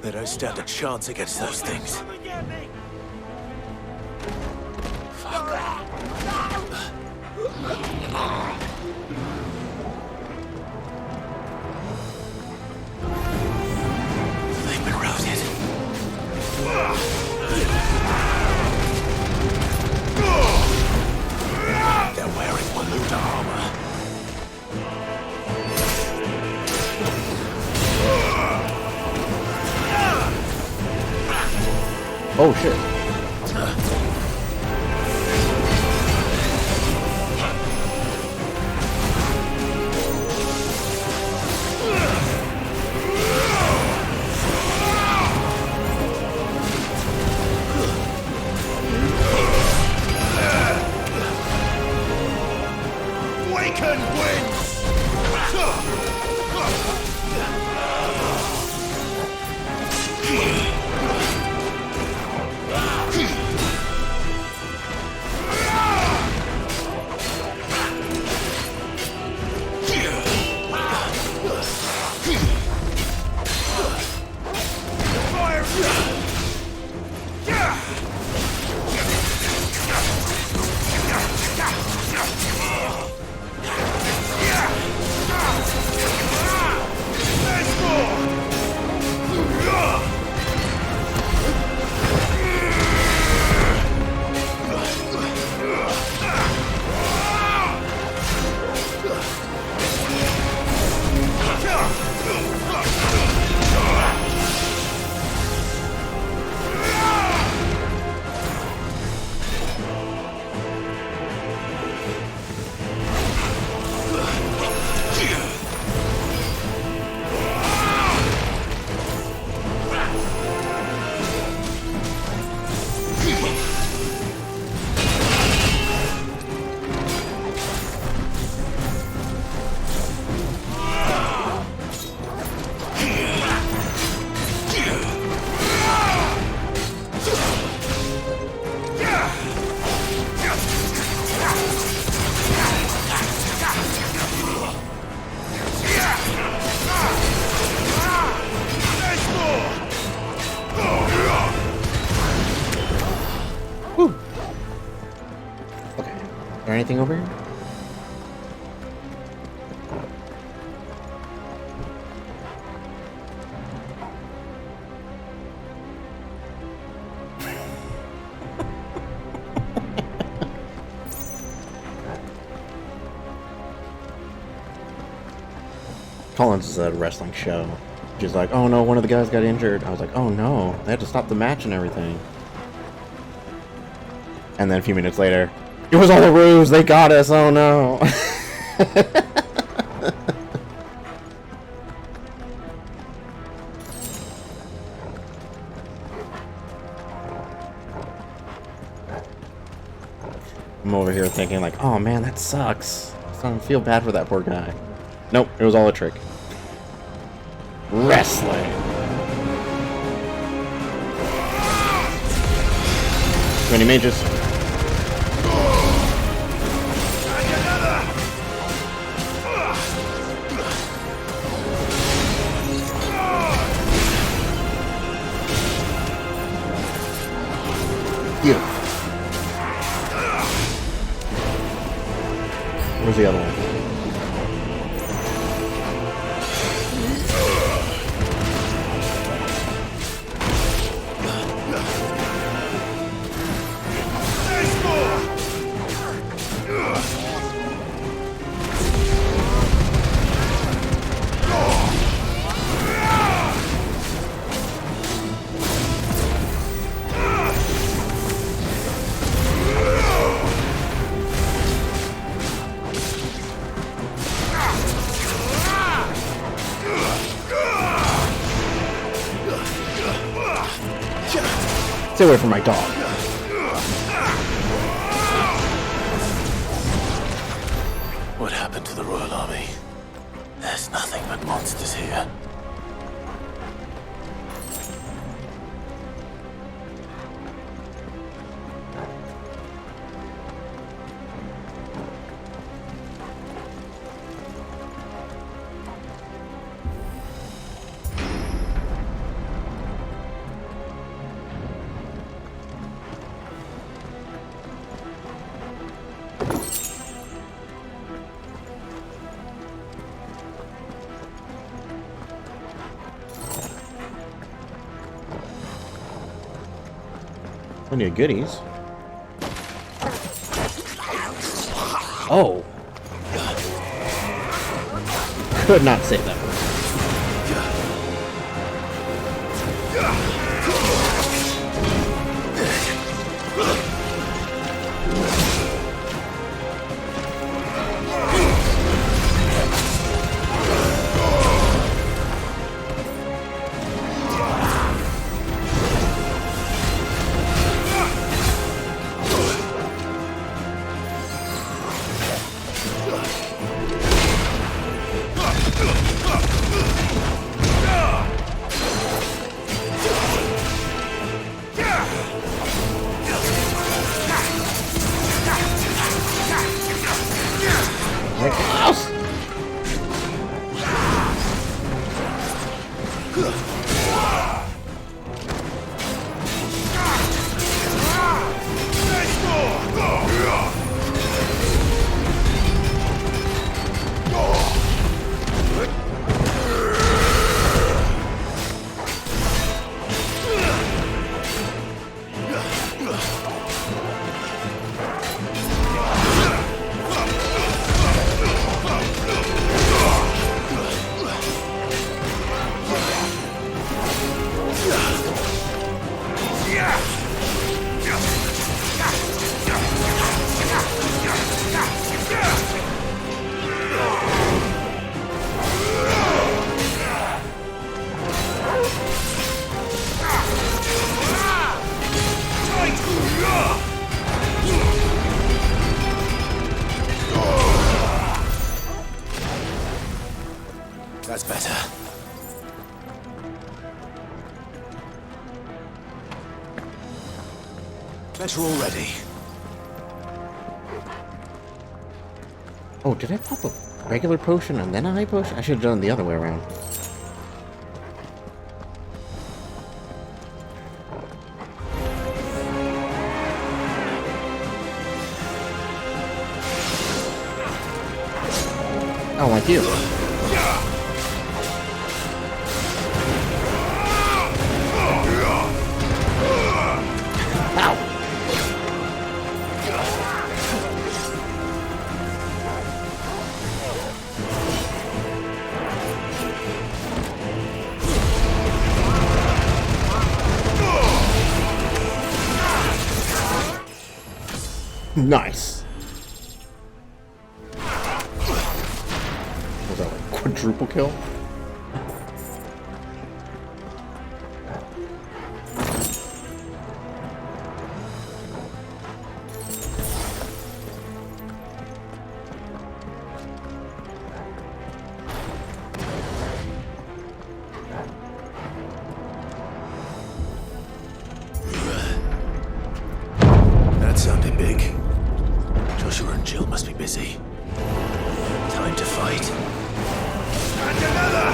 [SPEAKER 6] They don't stand a chance against those things. They've been routed. They're wearing Waluda armor.
[SPEAKER 1] Oh shit.
[SPEAKER 11] Waken wins!
[SPEAKER 1] Anything over here? Collins is at a wrestling show. She's like, oh no, one of the guys got injured. I was like, oh no, they had to stop the match and everything. And then a few minutes later, it was all a ruse, they got us, oh no. I'm over here thinking like, oh man, that sucks. I feel bad for that poor guy. Nope, it was all a trick. Wrestling. 20 mages. Where's the other one? Stay away from my dog.
[SPEAKER 6] What happened to the Royal Army? There's nothing but monsters here.
[SPEAKER 1] Plenty of goodies. Oh. Could not save that one.
[SPEAKER 6] Better already.
[SPEAKER 1] Oh, did I pop a regular potion and then a high potion? I should have done it the other way around. Oh, like you. Ow! Nice. Was that like quadruple kill?
[SPEAKER 6] That sounded big. Joshua and Jill must be busy. Time to fight. And another!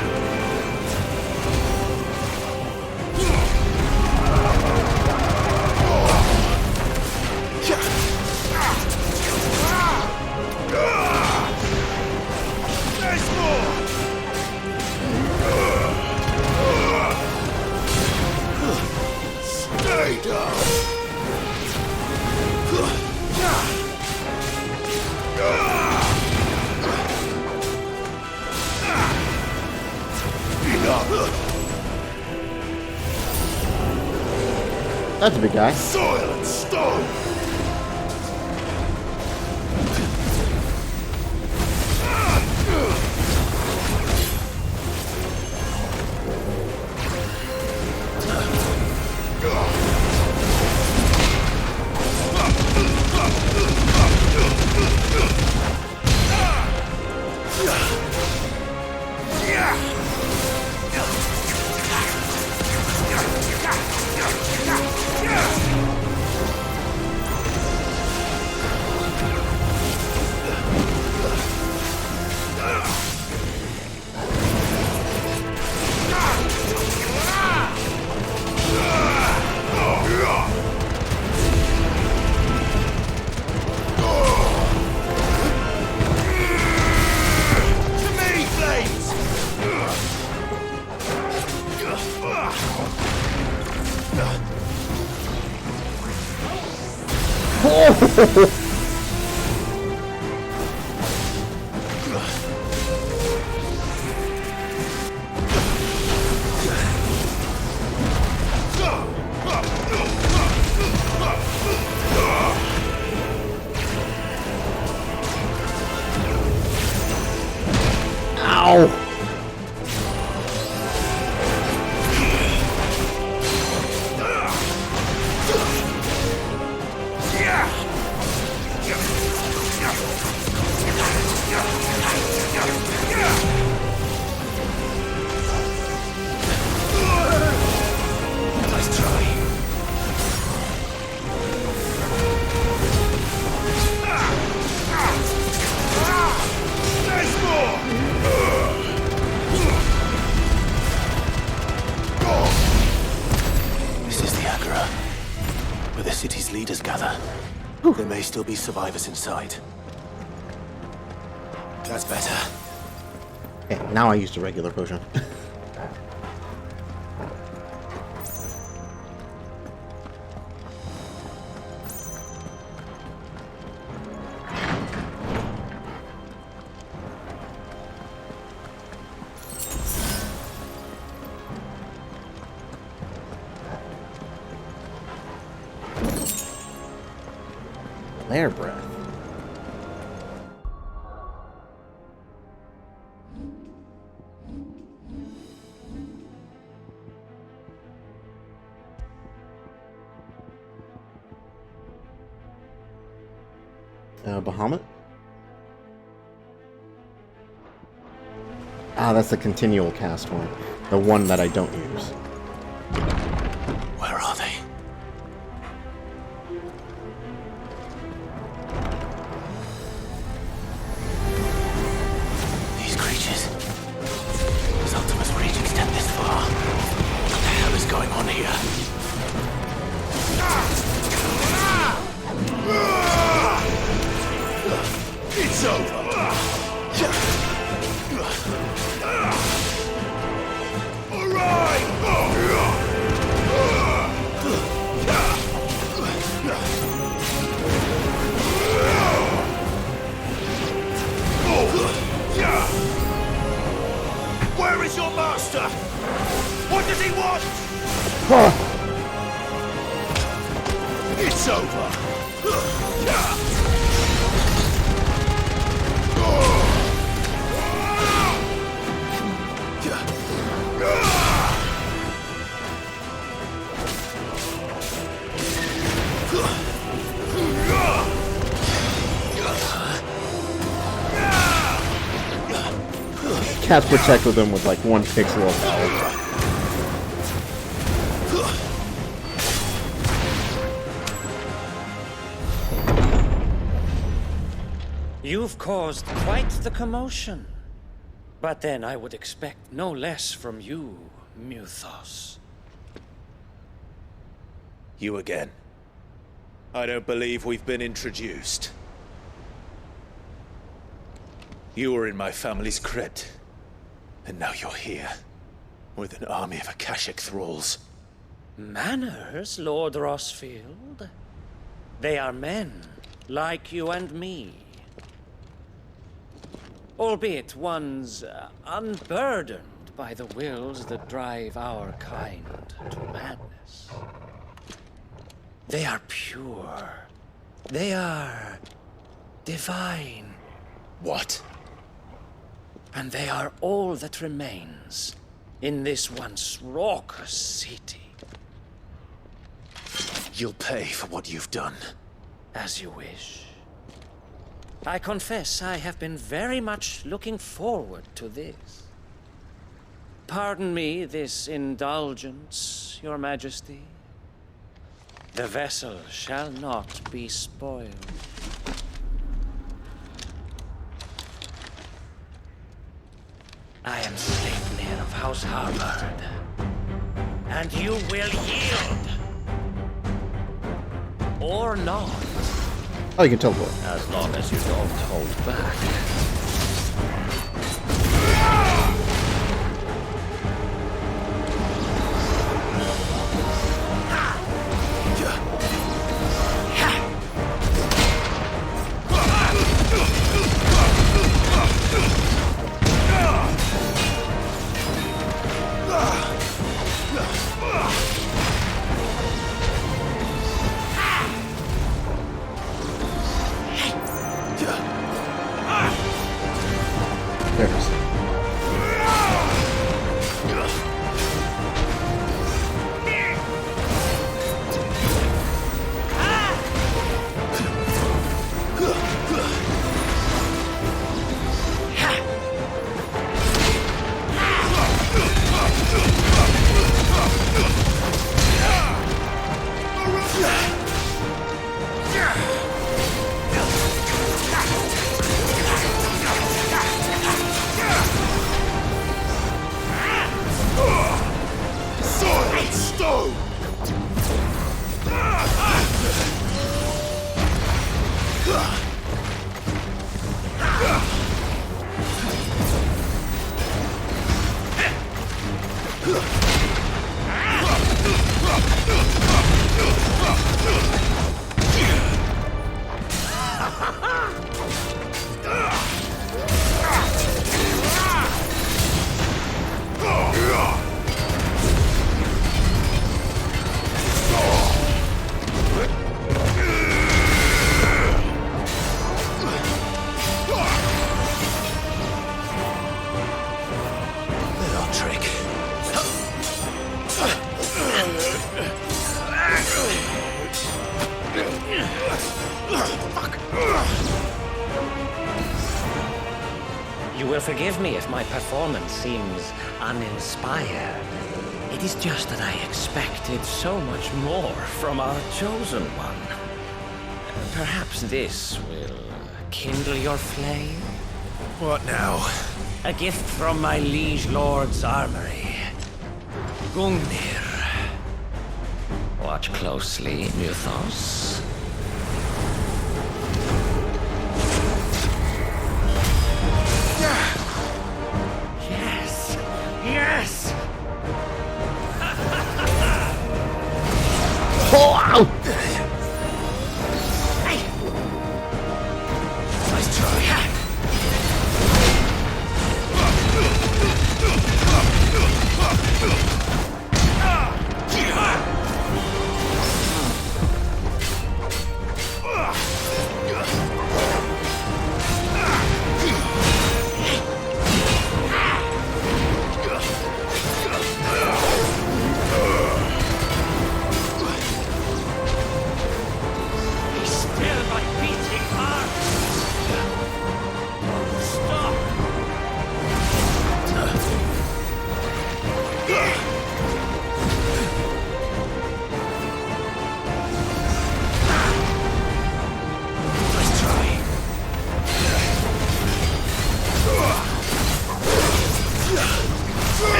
[SPEAKER 6] There's more! Stay down!
[SPEAKER 1] That's a big guy.
[SPEAKER 6] Soil and stone!
[SPEAKER 1] Ow!
[SPEAKER 6] Nice try. There's more! This is the Agora, where the city's leaders gather. There may still be survivors inside. That's better.
[SPEAKER 1] Okay, now I used a regular potion. Flare breath. Bahamut? Ah, that's the continual cast one. The one that I don't use.
[SPEAKER 6] Where are they? These creatures. Does Ultima's reach extend this far? What the hell is going on here? It's over! Where is your master? What does he want? It's over.
[SPEAKER 1] Cats protect with them with like 1 pixel of power.
[SPEAKER 12] You've caused quite the commotion. But then I would expect no less from you, Muthos.
[SPEAKER 6] You again. I don't believe we've been introduced. You were in my family's crypt. And now you're here. With an army of Akashic thralls.
[SPEAKER 12] Manners, Lord Rossfield? They are men, like you and me. Albeit ones unburdened by the wills that drive our kind to madness. They are pure. They are divine.
[SPEAKER 6] What?
[SPEAKER 12] And they are all that remains in this once raucous city.
[SPEAKER 6] You'll pay for what you've done.
[SPEAKER 12] As you wish. I confess I have been very much looking forward to this. Pardon me this indulgence, Your Majesty. The vessel shall not be spoiled. I am Sleipnir of House Harvard, and you will yield. Or not.
[SPEAKER 1] Oh, you can teleport.
[SPEAKER 12] As long as you don't hold back. You will forgive me if my performance seems uninspired. It is just that I expected so much more from our chosen one. Perhaps this will kindle your flame?
[SPEAKER 6] What now?
[SPEAKER 12] A gift from my liege lord's armory. Gungnir. Watch closely, Muthos. Yes! Yes!
[SPEAKER 1] Oh!
[SPEAKER 12] Nice try.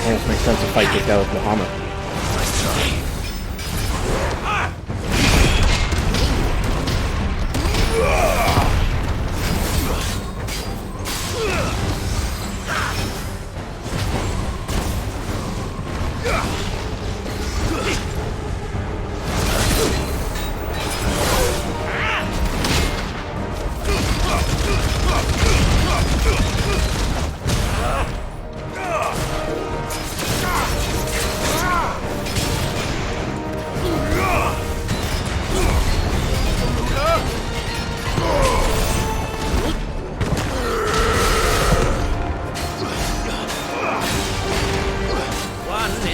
[SPEAKER 1] Almost makes sense to fight this guy with Muhammad.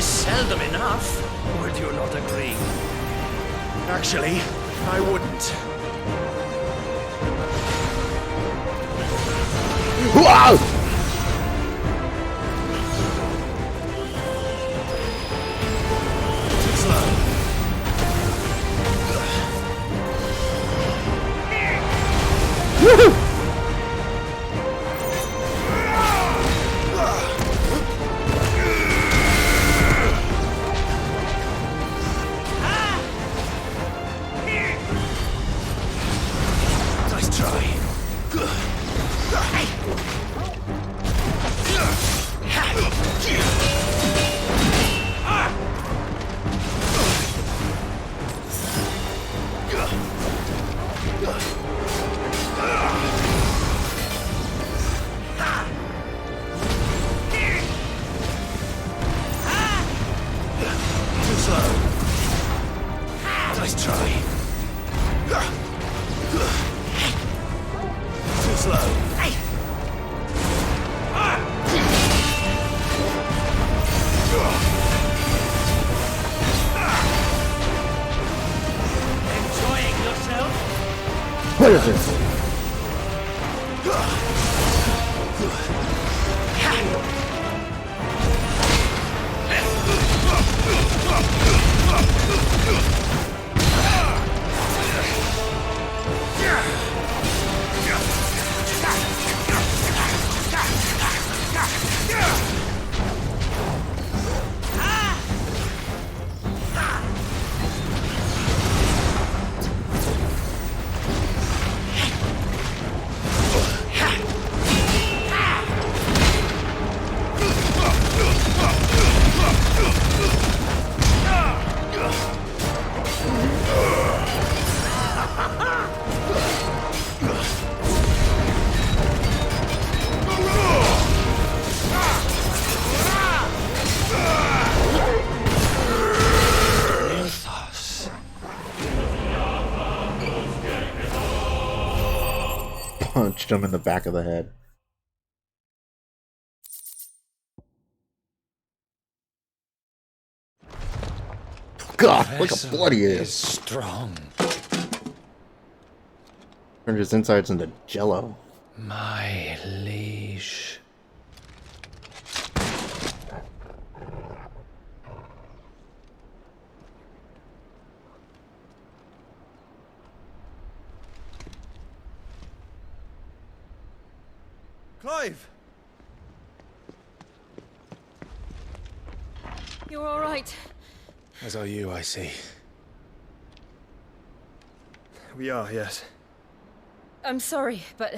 [SPEAKER 12] Seldom enough, would you not agree?
[SPEAKER 6] Actually, I wouldn't.
[SPEAKER 1] Wow! What is this? punched him in the back of the head. God, look how bloody he is.
[SPEAKER 12] Strong.
[SPEAKER 1] Turned his insides into jello.
[SPEAKER 9] My liege.
[SPEAKER 13] Clive!
[SPEAKER 2] You're all right.
[SPEAKER 6] As are you, I see.
[SPEAKER 13] We are, yes.
[SPEAKER 2] I'm sorry, but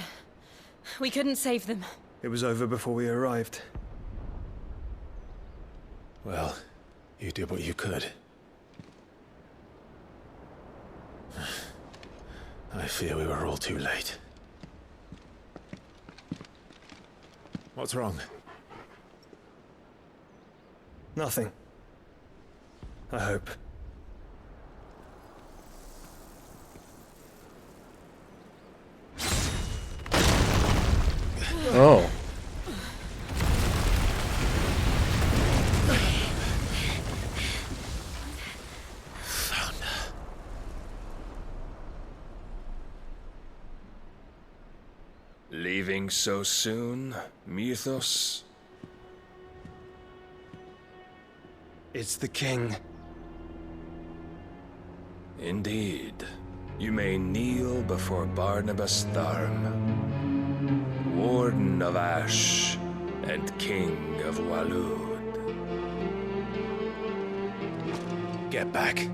[SPEAKER 2] we couldn't save them.
[SPEAKER 13] It was over before we arrived.
[SPEAKER 6] Well, you did what you could. I fear we were all too late. What's wrong?
[SPEAKER 13] Nothing. I hope.
[SPEAKER 1] Oh.
[SPEAKER 14] Leaving so soon, Mythos?
[SPEAKER 9] It's the king.
[SPEAKER 14] Indeed. You may kneel before Barnabas Tharm, Warden of Ash and King of Walud.
[SPEAKER 6] Get back.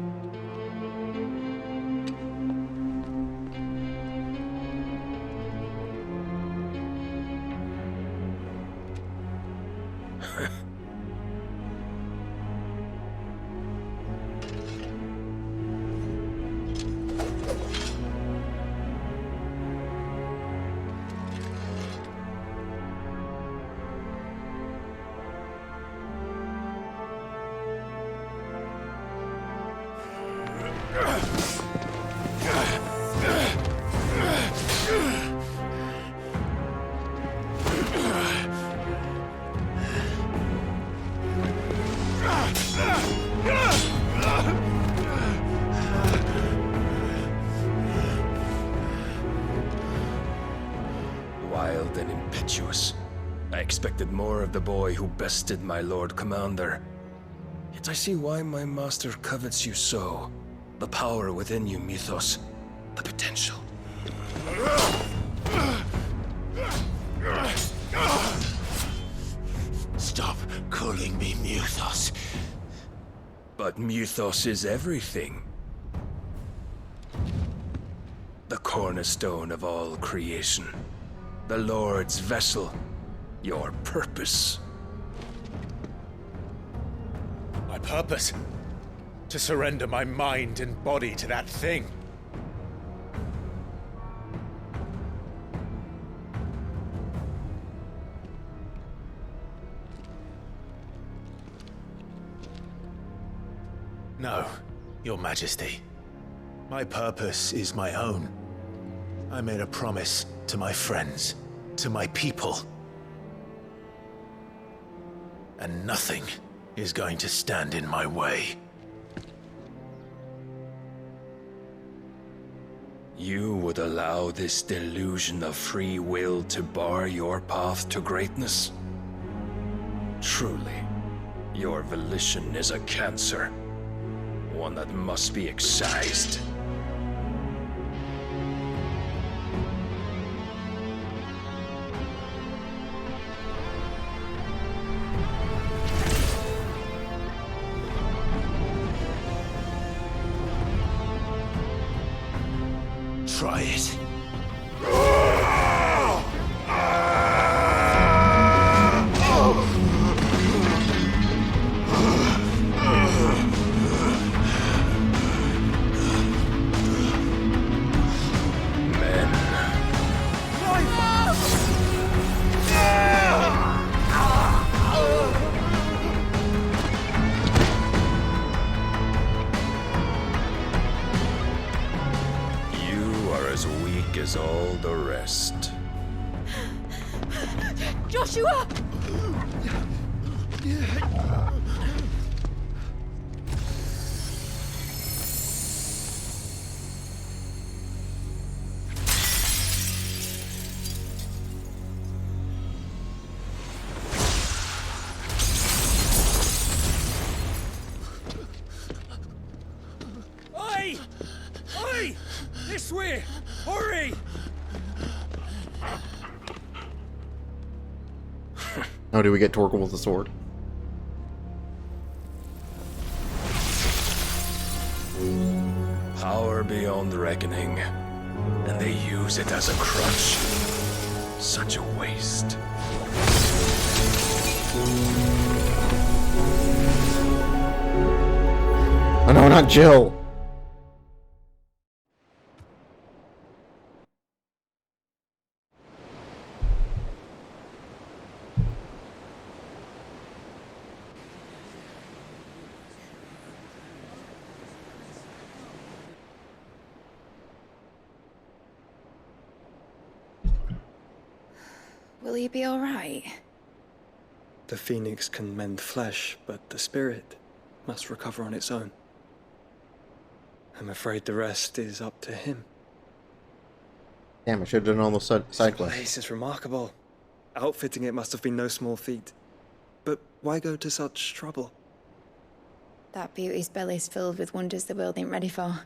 [SPEAKER 14] Wild and impetuous. I expected more of the boy who bested my Lord Commander. Yet I see why my master covets you so. The power within you, Mythos. The potential.
[SPEAKER 5] Stop calling me Mythos.
[SPEAKER 14] But Mythos is everything. The cornerstone of all creation. The Lord's vessel. Your purpose.
[SPEAKER 6] My purpose? To surrender my mind and body to that thing. No, Your Majesty. My purpose is my own. I made a promise to my friends, to my people. And nothing is going to stand in my way.
[SPEAKER 14] You would allow this delusion of free will to bar your path to greatness? Truly, your volition is a cancer. One that must be excised.
[SPEAKER 5] Try it.
[SPEAKER 14] rest.
[SPEAKER 8] Joshua!
[SPEAKER 12] Oi! Oi! This way! Hurry!
[SPEAKER 1] Oh, do we get Torgal with the sword?
[SPEAKER 14] Power beyond reckoning, and they use it as a crutch. Such a waste.
[SPEAKER 1] Oh no, not Jill!
[SPEAKER 10] Will he be alright?
[SPEAKER 13] The phoenix can mend flesh, but the spirit must recover on its own. I'm afraid the rest is up to him.
[SPEAKER 1] Damn, I should have done all those side
[SPEAKER 13] This
[SPEAKER 1] quests.
[SPEAKER 13] place is remarkable. Outfitting it must have been no small feat. But why go to such trouble?
[SPEAKER 10] That beauty's belly's filled with wonders the world ain't ready for.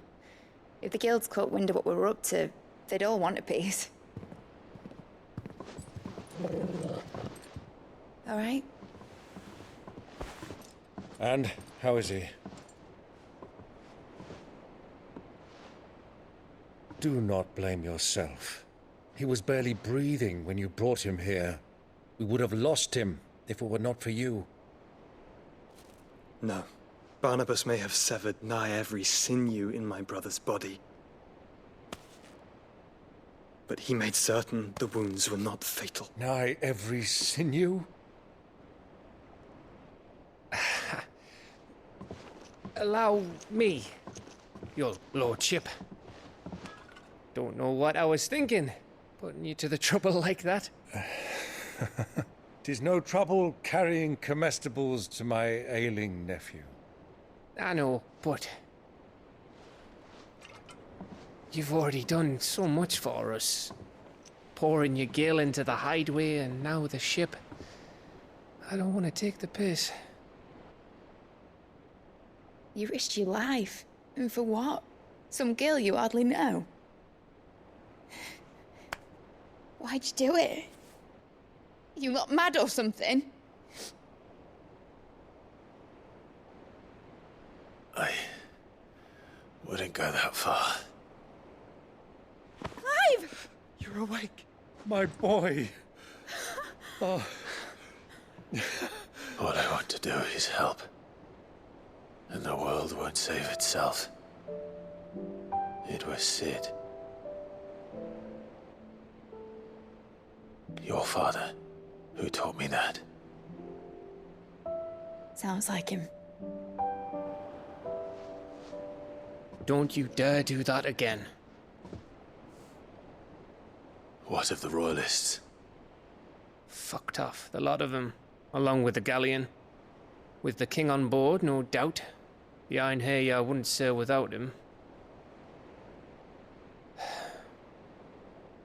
[SPEAKER 10] If the guilds caught wind of what we were up to, they'd all want a piece. All right?
[SPEAKER 15] And how is he? Do not blame yourself. He was barely breathing when you brought him here. We would have lost him if it were not for you.
[SPEAKER 13] No. Barnabas may have severed nigh every sinew in my brother's body. But he made certain the wounds were not fatal.
[SPEAKER 15] Nigh every sinew?
[SPEAKER 9] Allow me, your lordship. Don't know what I was thinking, putting you to the trouble like that.
[SPEAKER 15] 'Tis no trouble carrying comestibles to my ailing nephew.
[SPEAKER 9] I know, but you've already done so much for us. Pouring your gil into the hideaway and now the ship. I don't want to take the piss.
[SPEAKER 10] You risked your life. And for what? Some girl you hardly know. Why'd you do it? You not mad or something?
[SPEAKER 6] I wouldn't go that far.
[SPEAKER 10] Clive!
[SPEAKER 15] You're awake, my boy. Oh.
[SPEAKER 6] All I want to do is help. And the world won't save itself. It was Sid. Your father, who taught me that.
[SPEAKER 10] Sounds like him.
[SPEAKER 9] Don't you dare do that again.
[SPEAKER 6] What of the Royalists?
[SPEAKER 9] Fucked off, the lot of them, along with the galleon. With the king on board, no doubt. Behind here, I wouldn't sail without him.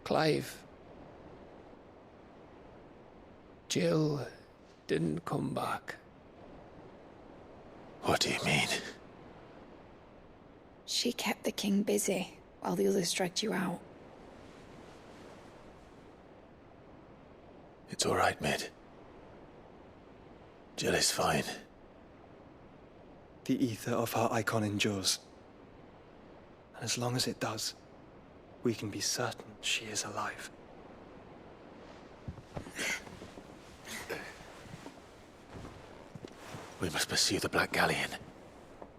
[SPEAKER 9] Clive. Jill didn't come back.
[SPEAKER 6] What do you mean?
[SPEAKER 10] She kept the king busy while the others dragged you out.
[SPEAKER 6] It's all right, Mid. Jill is fine.
[SPEAKER 13] The ether of her icon endures. And as long as it does, we can be certain she is alive.
[SPEAKER 6] We must pursue the Black Galleon.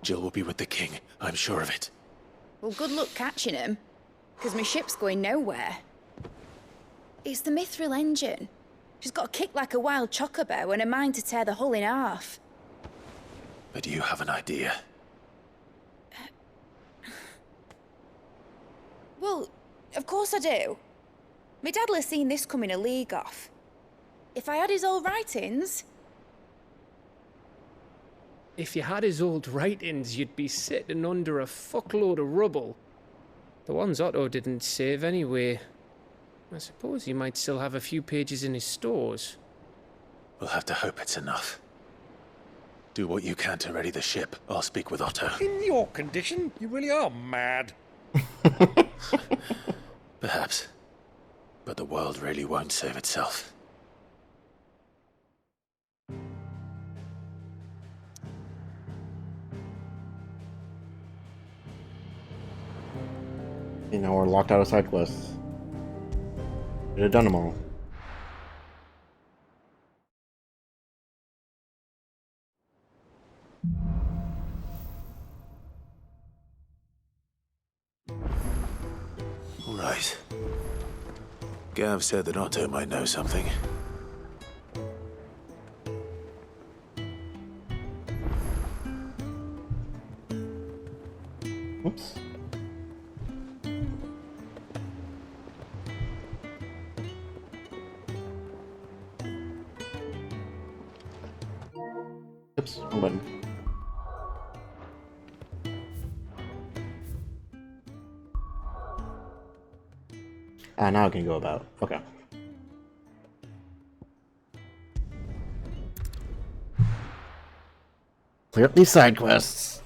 [SPEAKER 6] Jill will be with the king, I'm sure of it.
[SPEAKER 10] Well, good luck catching him, because my ship's going nowhere. It's the Mithril engine. She's got a kick like a wild chocobo and a mind to tear the hull in half.
[SPEAKER 6] But you have an idea.
[SPEAKER 10] Well, of course I do. My dad'll have seen this coming a league off. If I had his old writings...
[SPEAKER 9] If you had his old writings, you'd be sitting under a fuckload of rubble. The ones Otto didn't save anyway. I suppose he might still have a few pages in his stores.
[SPEAKER 6] We'll have to hope it's enough. Do what you can to ready the ship. I'll speak with Otto.
[SPEAKER 15] In your condition, you really are mad.
[SPEAKER 6] Perhaps. But the world really won't save itself.
[SPEAKER 1] You know, we're locked out of side quests. Should have done them all.
[SPEAKER 6] All right. Gav said that Otto might know something.
[SPEAKER 1] Oops. Oops, wrong button. Now I can go about. Okay. Clear up these side quests.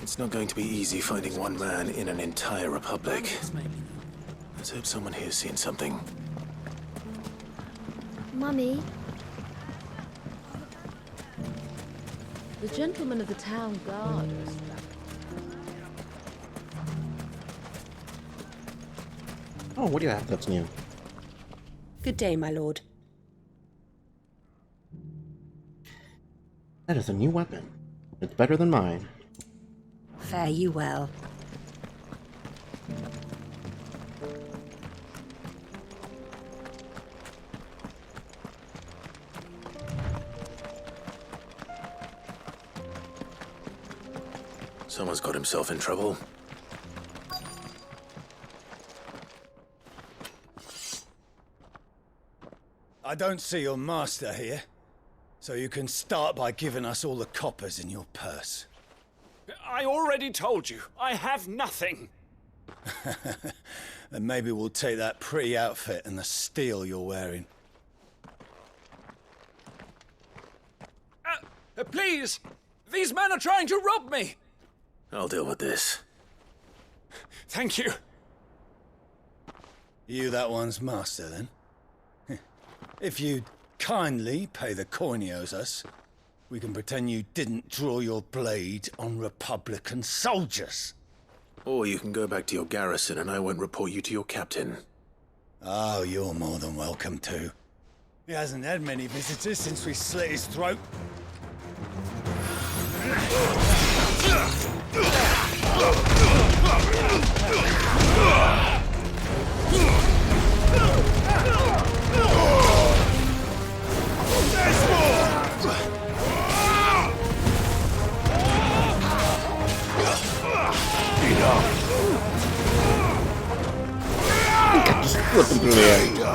[SPEAKER 6] It's not going to be easy finding one man in an entire republic. Let's hope someone here's seen something.
[SPEAKER 16] Mummy? The gentlemen of the town guard are struck.
[SPEAKER 1] Oh, what do you have that's new?
[SPEAKER 17] Good day, my lord.
[SPEAKER 1] That is a new weapon. It's better than mine.
[SPEAKER 17] Fare you well.
[SPEAKER 6] Someone's got himself in trouble.
[SPEAKER 18] I don't see your master here, so you can start by giving us all the coppers in your purse.
[SPEAKER 19] I already told you, I have nothing.
[SPEAKER 18] Then maybe we'll take that pretty outfit and the steel you're wearing.
[SPEAKER 19] Please! These men are trying to rob me!
[SPEAKER 6] I'll deal with this.
[SPEAKER 19] Thank you.
[SPEAKER 18] You that one's master, then? If you'd kindly pay the coin he owes us, we can pretend you didn't draw your blade on Republican soldiers.
[SPEAKER 6] Or you can go back to your garrison and I won't report you to your captain.
[SPEAKER 18] Oh, you're more than welcome to. He hasn't had many visitors since we slit his throat.
[SPEAKER 1] Just flip him through the air.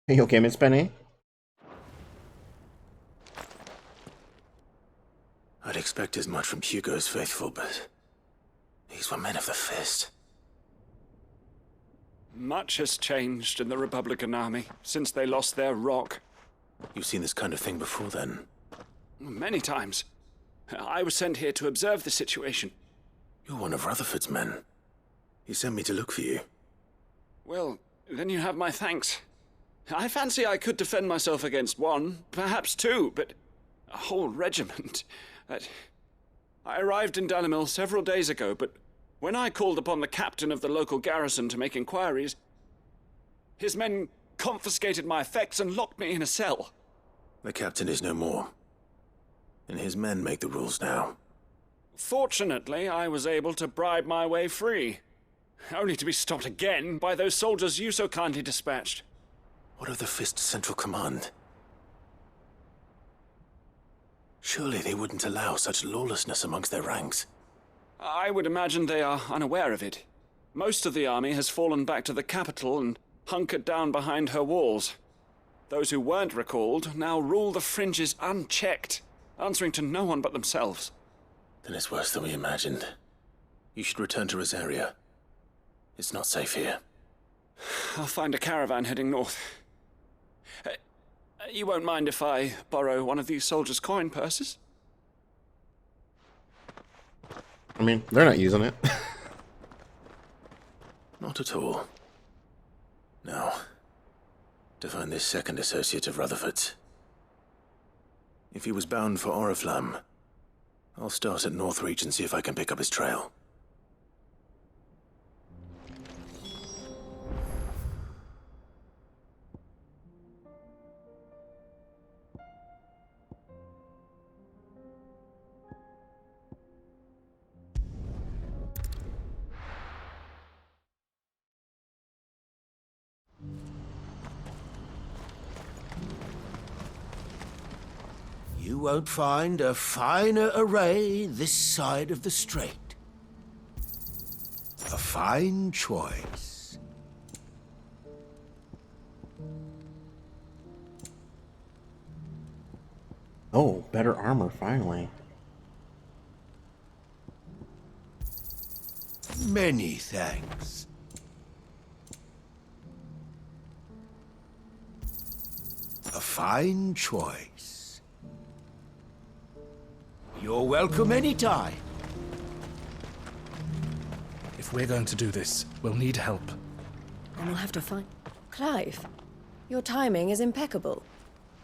[SPEAKER 1] Are you okay, Miss Penny?
[SPEAKER 6] I'd expect as much from Hugo's faithful, but these were men of the fist.
[SPEAKER 19] Much has changed in the Republican army since they lost their rock.
[SPEAKER 6] You've seen this kind of thing before, then?
[SPEAKER 19] Many times. I was sent here to observe the situation.
[SPEAKER 6] You're one of Rutherford's men. He sent me to look for you.
[SPEAKER 19] Well, then you have my thanks. I fancy I could defend myself against one, perhaps two, but a whole regiment. I arrived in Dalimil several days ago, but when I called upon the captain of the local garrison to make inquiries, his men confiscated my effects and locked me in a cell.
[SPEAKER 6] The captain is no more, and his men make the rules now.
[SPEAKER 19] Fortunately, I was able to bribe my way free, only to be stopped again by those soldiers you so kindly dispatched.
[SPEAKER 6] What of the Fist's Central Command? Surely they wouldn't allow such lawlessness amongst their ranks.
[SPEAKER 19] I would imagine they are unaware of it. Most of the army has fallen back to the capital and hunkered down behind her walls. Those who weren't recalled now rule the fringes unchecked, answering to no one but themselves.
[SPEAKER 6] Then it's worse than we imagined. You should return to Rosaria. It's not safe here.
[SPEAKER 19] I'll find a caravan heading north. You won't mind if I borrow one of these soldiers' coin purses?
[SPEAKER 1] I mean, they're not using it.
[SPEAKER 6] Not at all. Now, to find this second associate of Rutherford's. If he was bound for Oriflamme, I'll start at Northreach and see if I can pick up his trail.
[SPEAKER 5] You won't find a finer array this side of the strait. A fine choice.
[SPEAKER 1] Oh, better armor, finally.
[SPEAKER 5] Many thanks. A fine choice. You're welcome anytime.
[SPEAKER 20] If we're going to do this, we'll need help.
[SPEAKER 7] And we'll have to find... Clive, your timing is impeccable.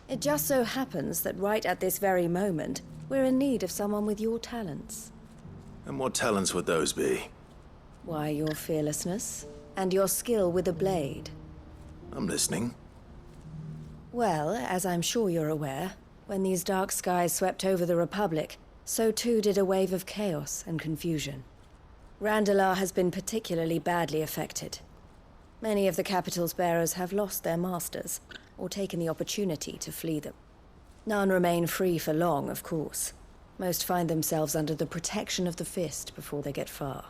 [SPEAKER 7] It just so happens that right at this very moment, we're in need of someone with your talents.
[SPEAKER 6] And what talents would those be?
[SPEAKER 7] Why, your fearlessness, and your skill with a blade.
[SPEAKER 6] I'm listening.
[SPEAKER 7] Well, as I'm sure you're aware, when these dark skies swept over the Republic, so too did a wave of chaos and confusion. Randalar has been particularly badly affected. Many of the capital's bearers have lost their masters, or taken the opportunity to flee them. None remain free for long, of course. Most find themselves under the protection of the Fist before they get far.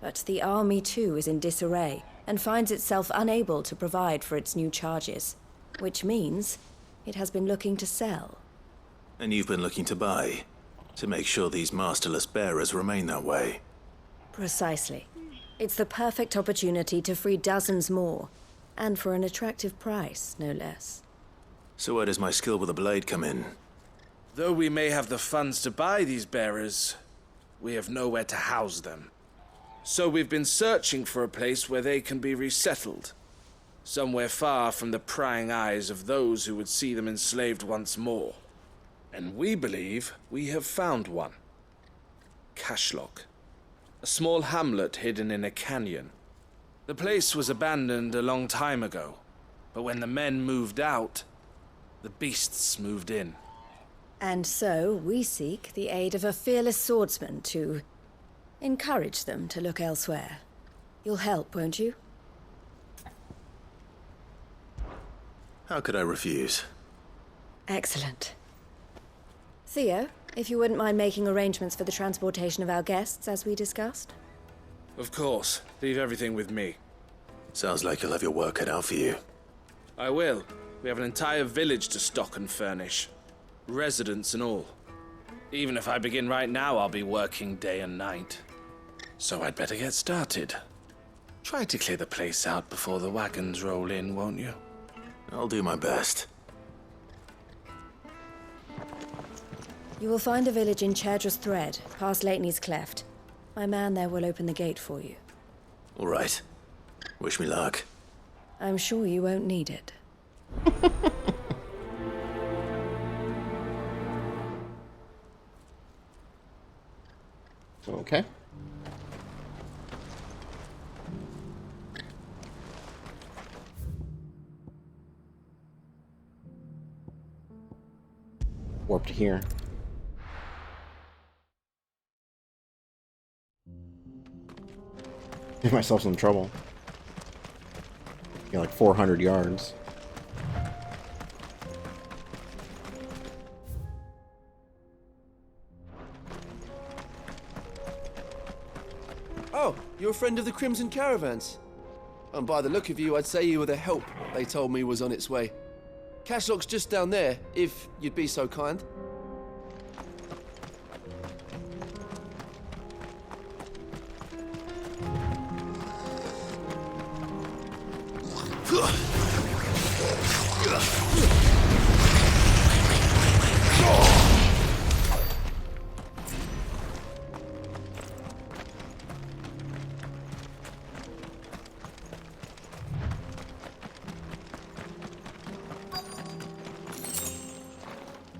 [SPEAKER 7] But the army too is in disarray, and finds itself unable to provide for its new charges. Which means it has been looking to sell.
[SPEAKER 6] And you've been looking to buy, to make sure these masterless bearers remain that way.
[SPEAKER 7] Precisely. It's the perfect opportunity to free dozens more, and for an attractive price, no less.
[SPEAKER 6] So where does my skill with a blade come in?
[SPEAKER 21] Though we may have the funds to buy these bearers, we have nowhere to house them. So we've been searching for a place where they can be resettled. Somewhere far from the prying eyes of those who would see them enslaved once more. And we believe we have found one. Cashlock. A small hamlet hidden in a canyon. The place was abandoned a long time ago, but when the men moved out, the beasts moved in.
[SPEAKER 7] And so we seek the aid of a fearless swordsman to encourage them to look elsewhere. You'll help, won't you?
[SPEAKER 6] How could I refuse?
[SPEAKER 7] Excellent. Theo, if you wouldn't mind making arrangements for the transportation of our guests, as we discussed.
[SPEAKER 21] Of course. Leave everything with me.
[SPEAKER 6] Sounds like you'll have your work cut out for you.
[SPEAKER 21] I will. We have an entire village to stock and furnish. Residents and all. Even if I begin right now, I'll be working day and night. So I'd better get started. Try to clear the place out before the wagons roll in, won't you?
[SPEAKER 6] I'll do my best.
[SPEAKER 7] You will find a village in Chairdra's Thread, past Lateney's Cleft. My man there will open the gate for you.
[SPEAKER 6] All right. Wish me luck.
[SPEAKER 7] I'm sure you won't need it.
[SPEAKER 1] Okay. Warp to here. Give myself some trouble. Like 400 yards.
[SPEAKER 3] Oh, you're a friend of the Crimson Caravans. And by the look of you, I'd say you were the help they told me was on its way. Cashlock's just down there, if you'd be so kind.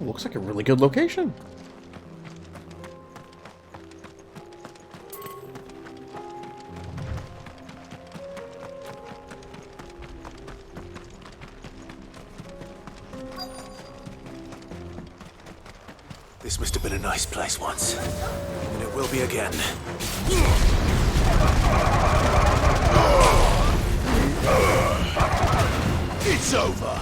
[SPEAKER 1] Looks like a really good location.
[SPEAKER 6] This must have been a nice place once, and it will be again. It's over.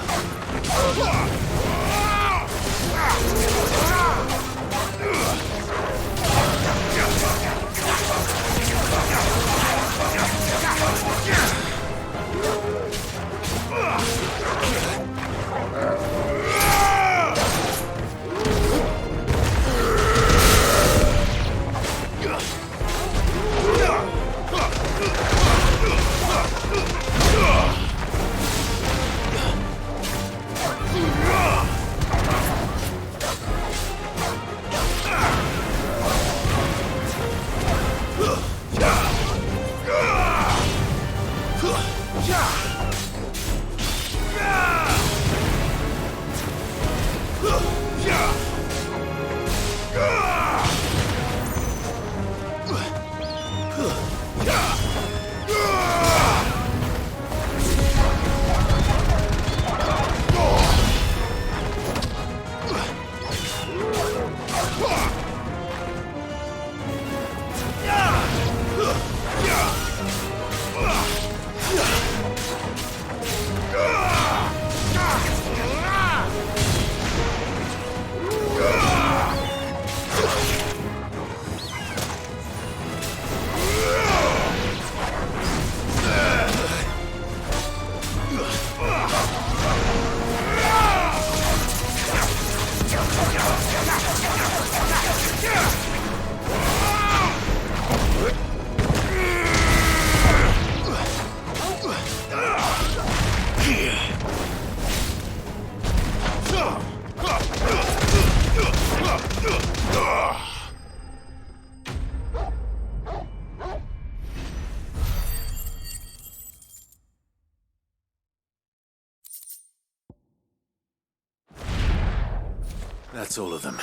[SPEAKER 6] That's all of them.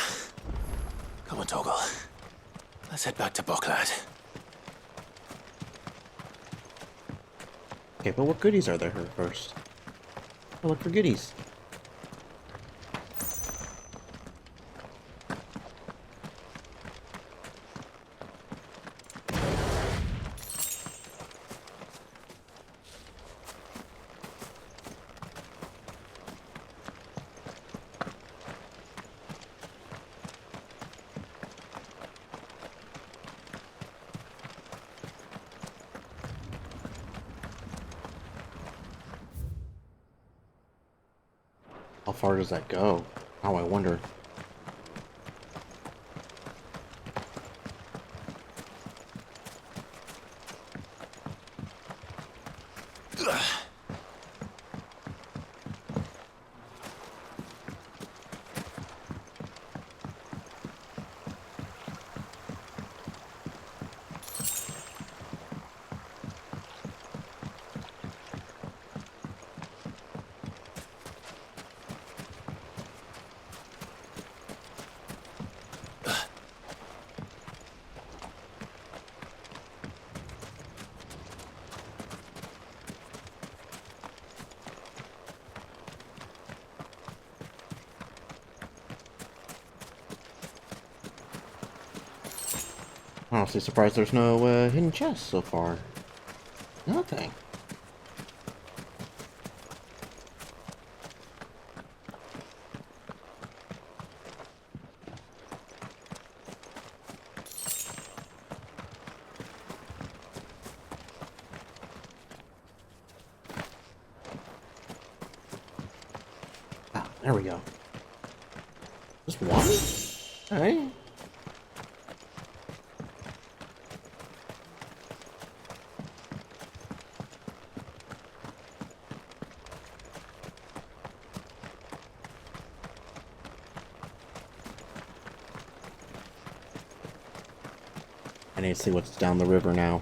[SPEAKER 6] Come on, Toggle. Let's head back to Boklad.
[SPEAKER 1] Okay, but what goodies are there first? I'll look for goodies. How far does that go? Oh, I wonder. Honestly surprised there's no hidden chests so far. Nothing. Ah, there we go. Just one? Alright. I need to see what's down the river now.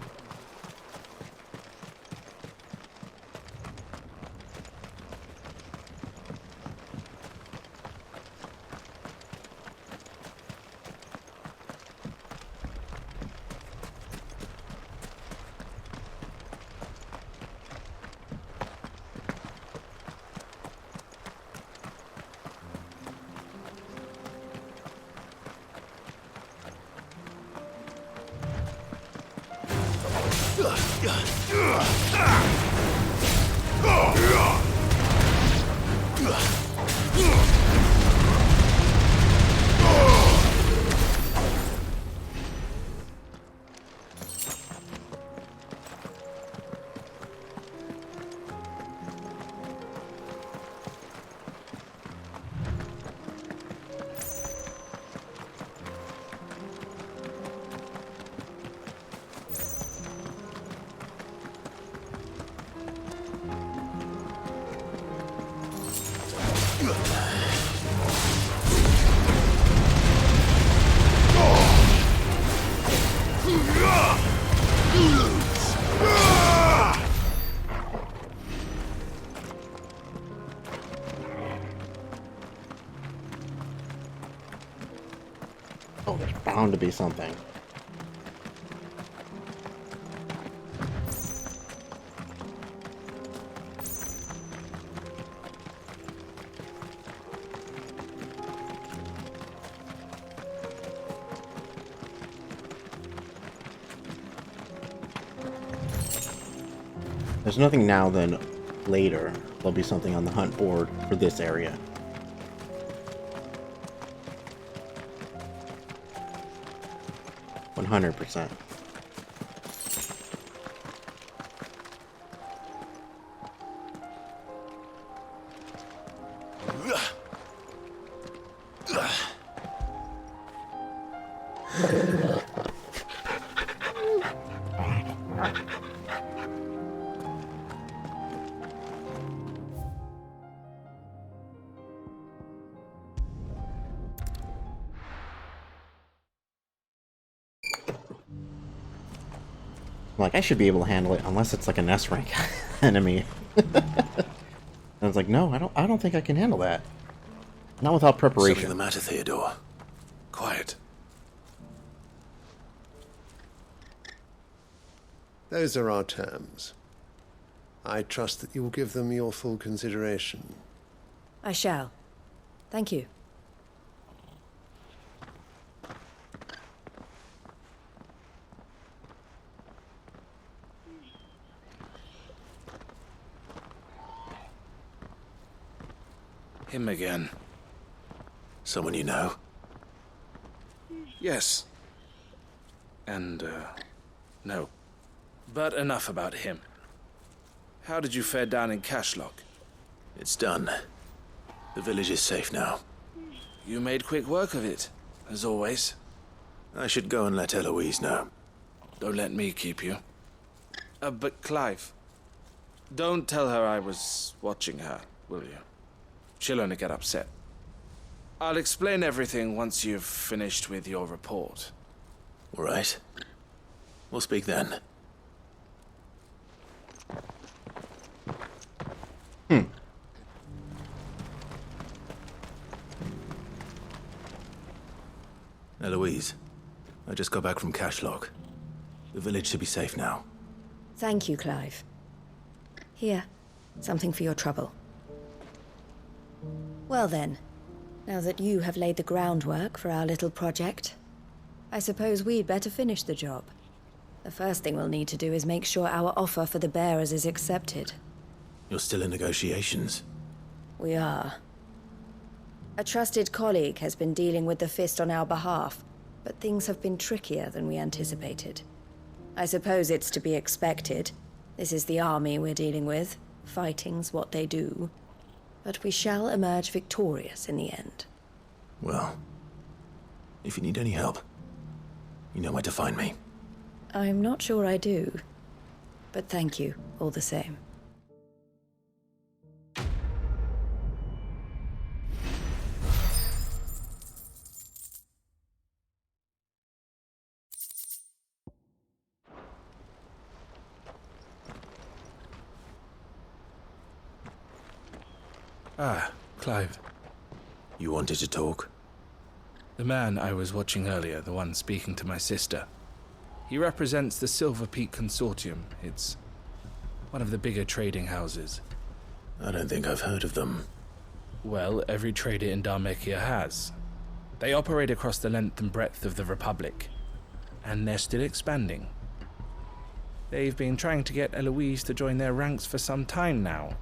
[SPEAKER 1] Oh, there's bound to be something. There's nothing now, then later there'll be something on the hunt board for this area. %100%. Like, I should be able to handle it unless it's like an S rank enemy. And I was like, no, I don't think I can handle that. Not without preparation.
[SPEAKER 6] Something the matter, Theodore? Quiet.
[SPEAKER 4] Those are our terms. I trust that you will give them your full consideration.
[SPEAKER 17] I shall. Thank you.
[SPEAKER 21] Him again.
[SPEAKER 6] Someone you know?
[SPEAKER 21] Yes. And, no. But enough about him. How did you fare down in Cashlock?
[SPEAKER 6] It's done. The village is safe now.
[SPEAKER 21] You made quick work of it, as always.
[SPEAKER 6] I should go and let Eloise know.
[SPEAKER 21] Don't let me keep you. But Clive, don't tell her I was watching her, will you? She'll only get upset. I'll explain everything once you've finished with your report.
[SPEAKER 6] All right. We'll speak then. Eloise, I just got back from Cashlock. The village should be safe now.
[SPEAKER 17] Thank you, Clive. Here, something for your trouble. Well then, now that you have laid the groundwork for our little project, I suppose we'd better finish the job. The first thing we'll need to do is make sure our offer for the bearers is accepted.
[SPEAKER 6] You're still in negotiations?
[SPEAKER 17] We are. A trusted colleague has been dealing with the Fist on our behalf, but things have been trickier than we anticipated. I suppose it's to be expected. This is the army we're dealing with. Fighting's what they do. But we shall emerge victorious in the end.
[SPEAKER 6] Well, if you need any help, you know where to find me.
[SPEAKER 17] I'm not sure I do. But thank you, all the same.
[SPEAKER 20] Ah, Clive.
[SPEAKER 6] You wanted to talk?
[SPEAKER 20] The man I was watching earlier, the one speaking to my sister. He represents the Silver Peak Consortium. It's one of the bigger trading houses.
[SPEAKER 6] I don't think I've heard of them.
[SPEAKER 20] Well, every trader in Dhalmekia has. They operate across the length and breadth of the Republic, and they're still expanding. They've been trying to get Eloise to join their ranks for some time now,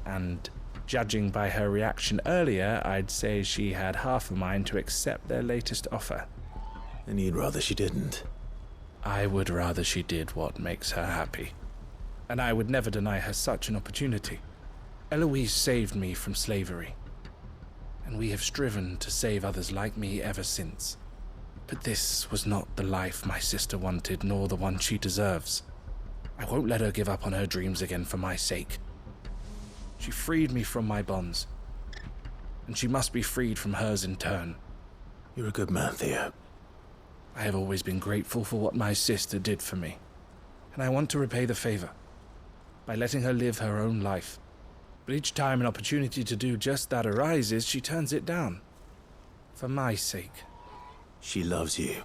[SPEAKER 20] and judging by her reaction earlier, I'd say she had half a mind to accept their latest offer.
[SPEAKER 6] And you'd rather she didn't?
[SPEAKER 20] I would rather she did what makes her happy. And I would never deny her such an opportunity. Eloise saved me from slavery, and we have striven to save others like me ever since. But this was not the life my sister wanted, nor the one she deserves. I won't let her give up on her dreams again for my sake. She freed me from my bonds, and she must be freed from hers in turn.
[SPEAKER 6] You're a good man, Theo.
[SPEAKER 20] I have always been grateful for what my sister did for me, and I want to repay the favor by letting her live her own life. But each time an opportunity to do just that arises, she turns it down. For my sake.
[SPEAKER 6] She loves you.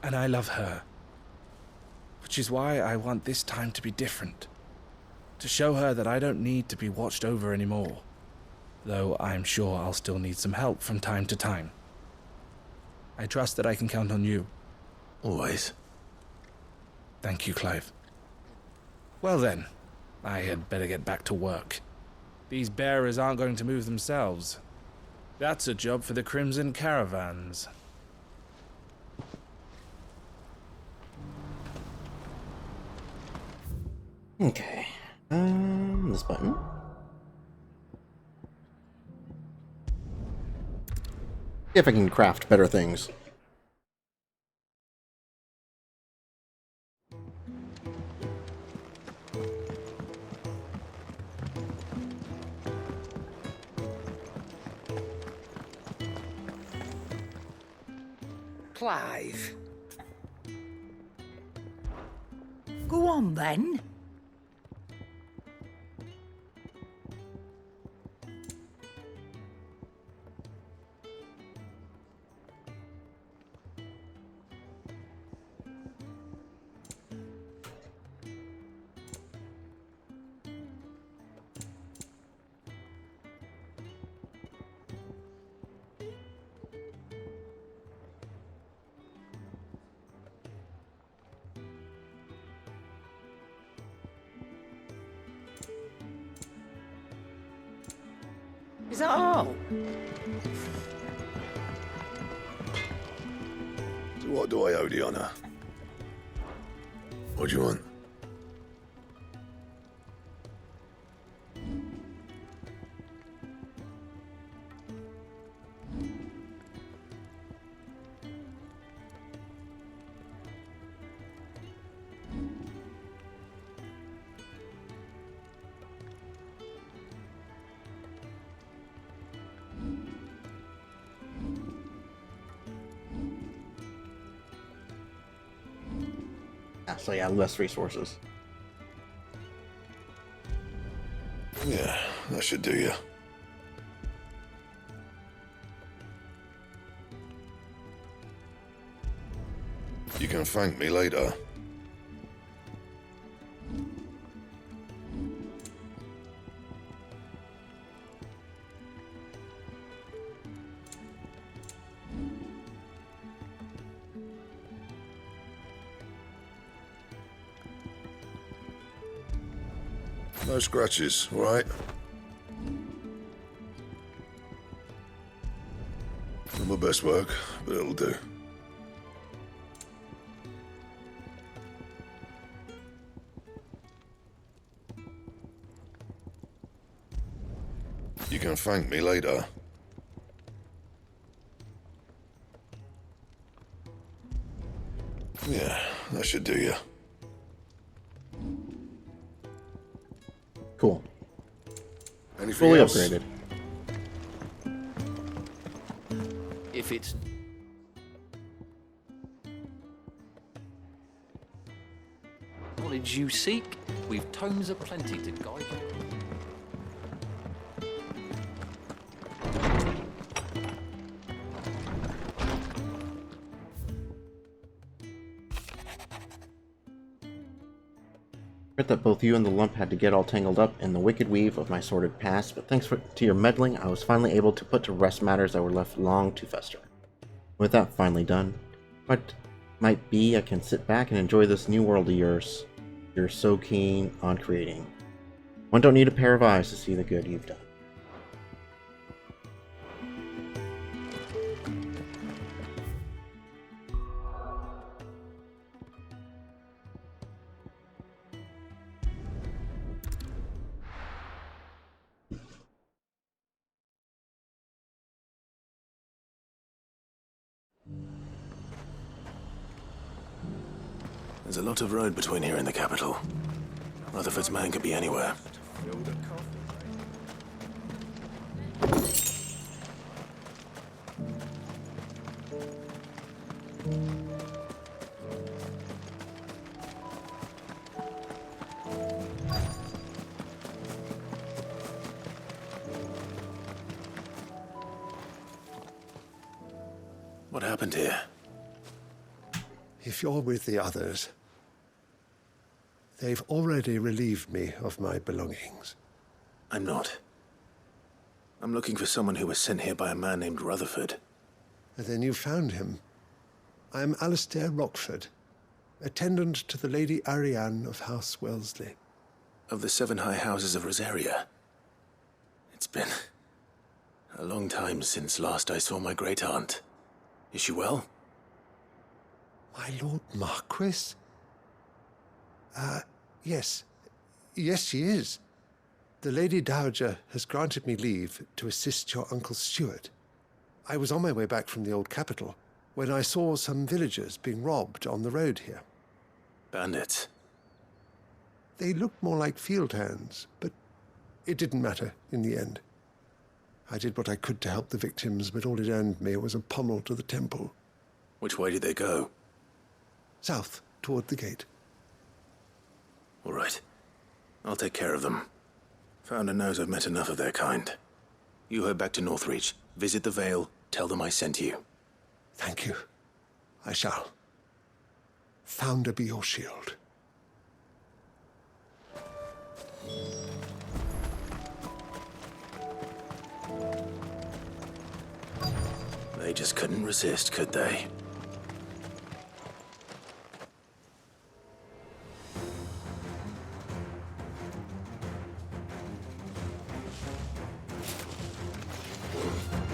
[SPEAKER 20] And I love her. Which is why I want this time to be different. To show her that I don't need to be watched over anymore. Though I'm sure I'll still need some help from time to time. I trust that I can count on you.
[SPEAKER 6] Always.
[SPEAKER 20] Thank you, Clive. Well then, I had better get back to work. These bearers aren't going to move themselves. That's a job for the Crimson Caravans.
[SPEAKER 1] Okay. This button. See if I can craft better things.
[SPEAKER 11] Clive. Go on, then. Is that all?
[SPEAKER 4] So what do I owe the honour? What do you want?
[SPEAKER 1] So yeah, less resources.
[SPEAKER 4] Yeah, that should do you. You can thank me later.
[SPEAKER 2] No scratches, all right? Not my best work, but it'll do. You can thank me later. Yeah, that should do you.
[SPEAKER 1] Cool.
[SPEAKER 2] Anything
[SPEAKER 1] Fully
[SPEAKER 2] else?
[SPEAKER 1] upgraded.
[SPEAKER 22] If it's... knowledge you seek, we've tomes aplenty to guide you.
[SPEAKER 1] Regret that both you and the lump had to get all tangled up in the wicked weave of my sordid past, but thanks to your meddling, I was finally able to put to rest matters that were left long to fester. With that finally done, what might be I can sit back and enjoy this new world of yours you're so keen on creating. One don't need a pair of eyes to see the good you've done.
[SPEAKER 6] There's a lot of road between here and the capital. Rutherford's man could be anywhere. What happened here?
[SPEAKER 4] If you're with the others, they've already relieved me of my belongings.
[SPEAKER 6] I'm not. I'm looking for someone who was sent here by a man named Rutherford.
[SPEAKER 4] And then you found him. I am Alistair Rockford, attendant to the Lady Ariane of House Wellesley.
[SPEAKER 6] Of the 7 high houses of Rosaria. It's been a long time since last I saw my great-aunt. Is she well?
[SPEAKER 4] My Lord Marquis? Yes. Yes, she is. The Lady Dowager has granted me leave to assist your Uncle Stuart. I was on my way back from the old capital when I saw some villagers being robbed on the road here.
[SPEAKER 6] Bandits?
[SPEAKER 4] They looked more like field hands, but it didn't matter in the end. I did what I could to help the victims, but all it earned me was a pommel to the temple.
[SPEAKER 6] Which way did they go?
[SPEAKER 4] South, toward the gate.
[SPEAKER 6] All right. I'll take care of them. Founder knows I've met enough of their kind. You head back to Northreach, visit the Vale, tell them I sent you.
[SPEAKER 4] Thank you. I shall. Founder be your shield.
[SPEAKER 6] They just couldn't resist, could they?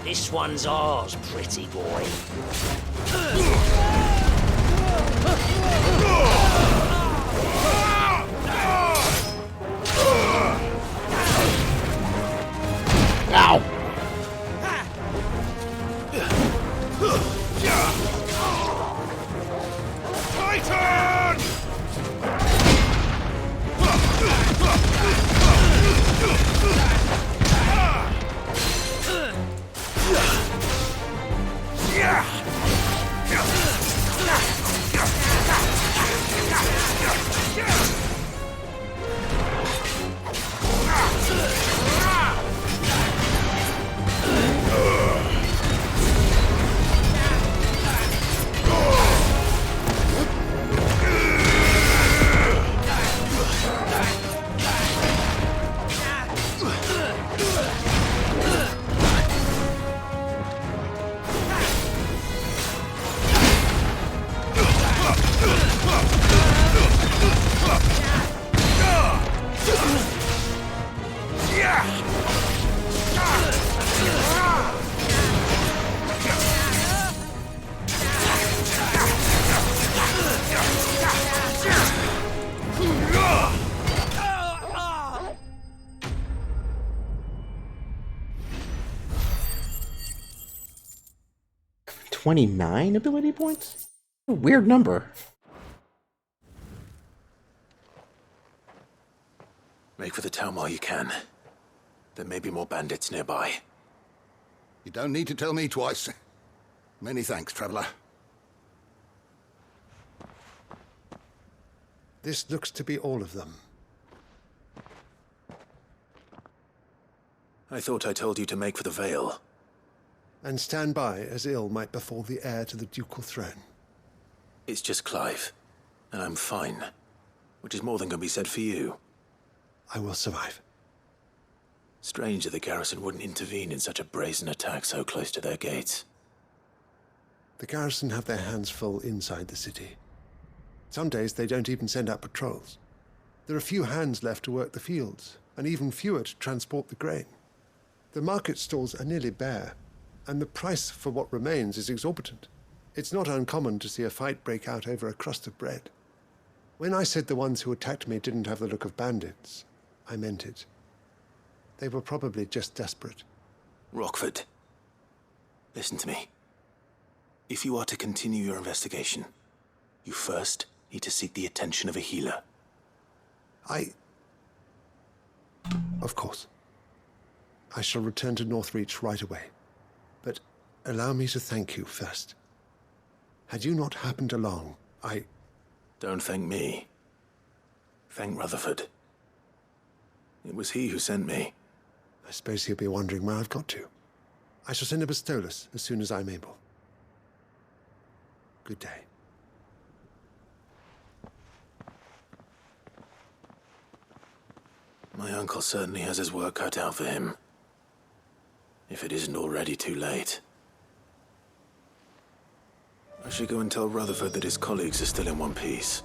[SPEAKER 12] This one's ours, pretty boy.
[SPEAKER 1] Ow!
[SPEAKER 2] Titan!
[SPEAKER 1] 29 ability points? A weird number.
[SPEAKER 6] Make for the town while you can. There may be more bandits nearby.
[SPEAKER 2] You don't need to tell me twice. Many thanks, traveler.
[SPEAKER 4] This looks to be all of them.
[SPEAKER 6] I thought I told you to make for the Vale.
[SPEAKER 4] And stand by as ill might befall the heir to the ducal throne.
[SPEAKER 6] It's just Clive, and I'm fine. Which is more than can be said for you.
[SPEAKER 4] I will survive.
[SPEAKER 6] Strange that the garrison wouldn't intervene in such a brazen attack so close to their gates.
[SPEAKER 4] The garrison have their hands full inside the city. Some days they don't even send out patrols. There are few hands left to work the fields, and even fewer to transport the grain. The market stalls are nearly bare, and the price for what remains is exorbitant. It's not uncommon to see a fight break out over a crust of bread. When I said the ones who attacked me didn't have the look of bandits, I meant it. They were probably just desperate.
[SPEAKER 6] Rockford, listen to me. If you are to continue your investigation, you first need to seek the attention of a healer.
[SPEAKER 4] Of course. I shall return to Northreach right away. But allow me to thank you first. Had you not happened along,
[SPEAKER 6] Don't thank me. Thank Rutherford. It was he who sent me.
[SPEAKER 4] I suppose he'll be wondering where I've got to. I shall send a Bistolus as soon as I'm able. Good day.
[SPEAKER 6] My uncle certainly has his work cut out for him. If it isn't already too late. I should go and tell Rutherford that his colleagues are still in one piece.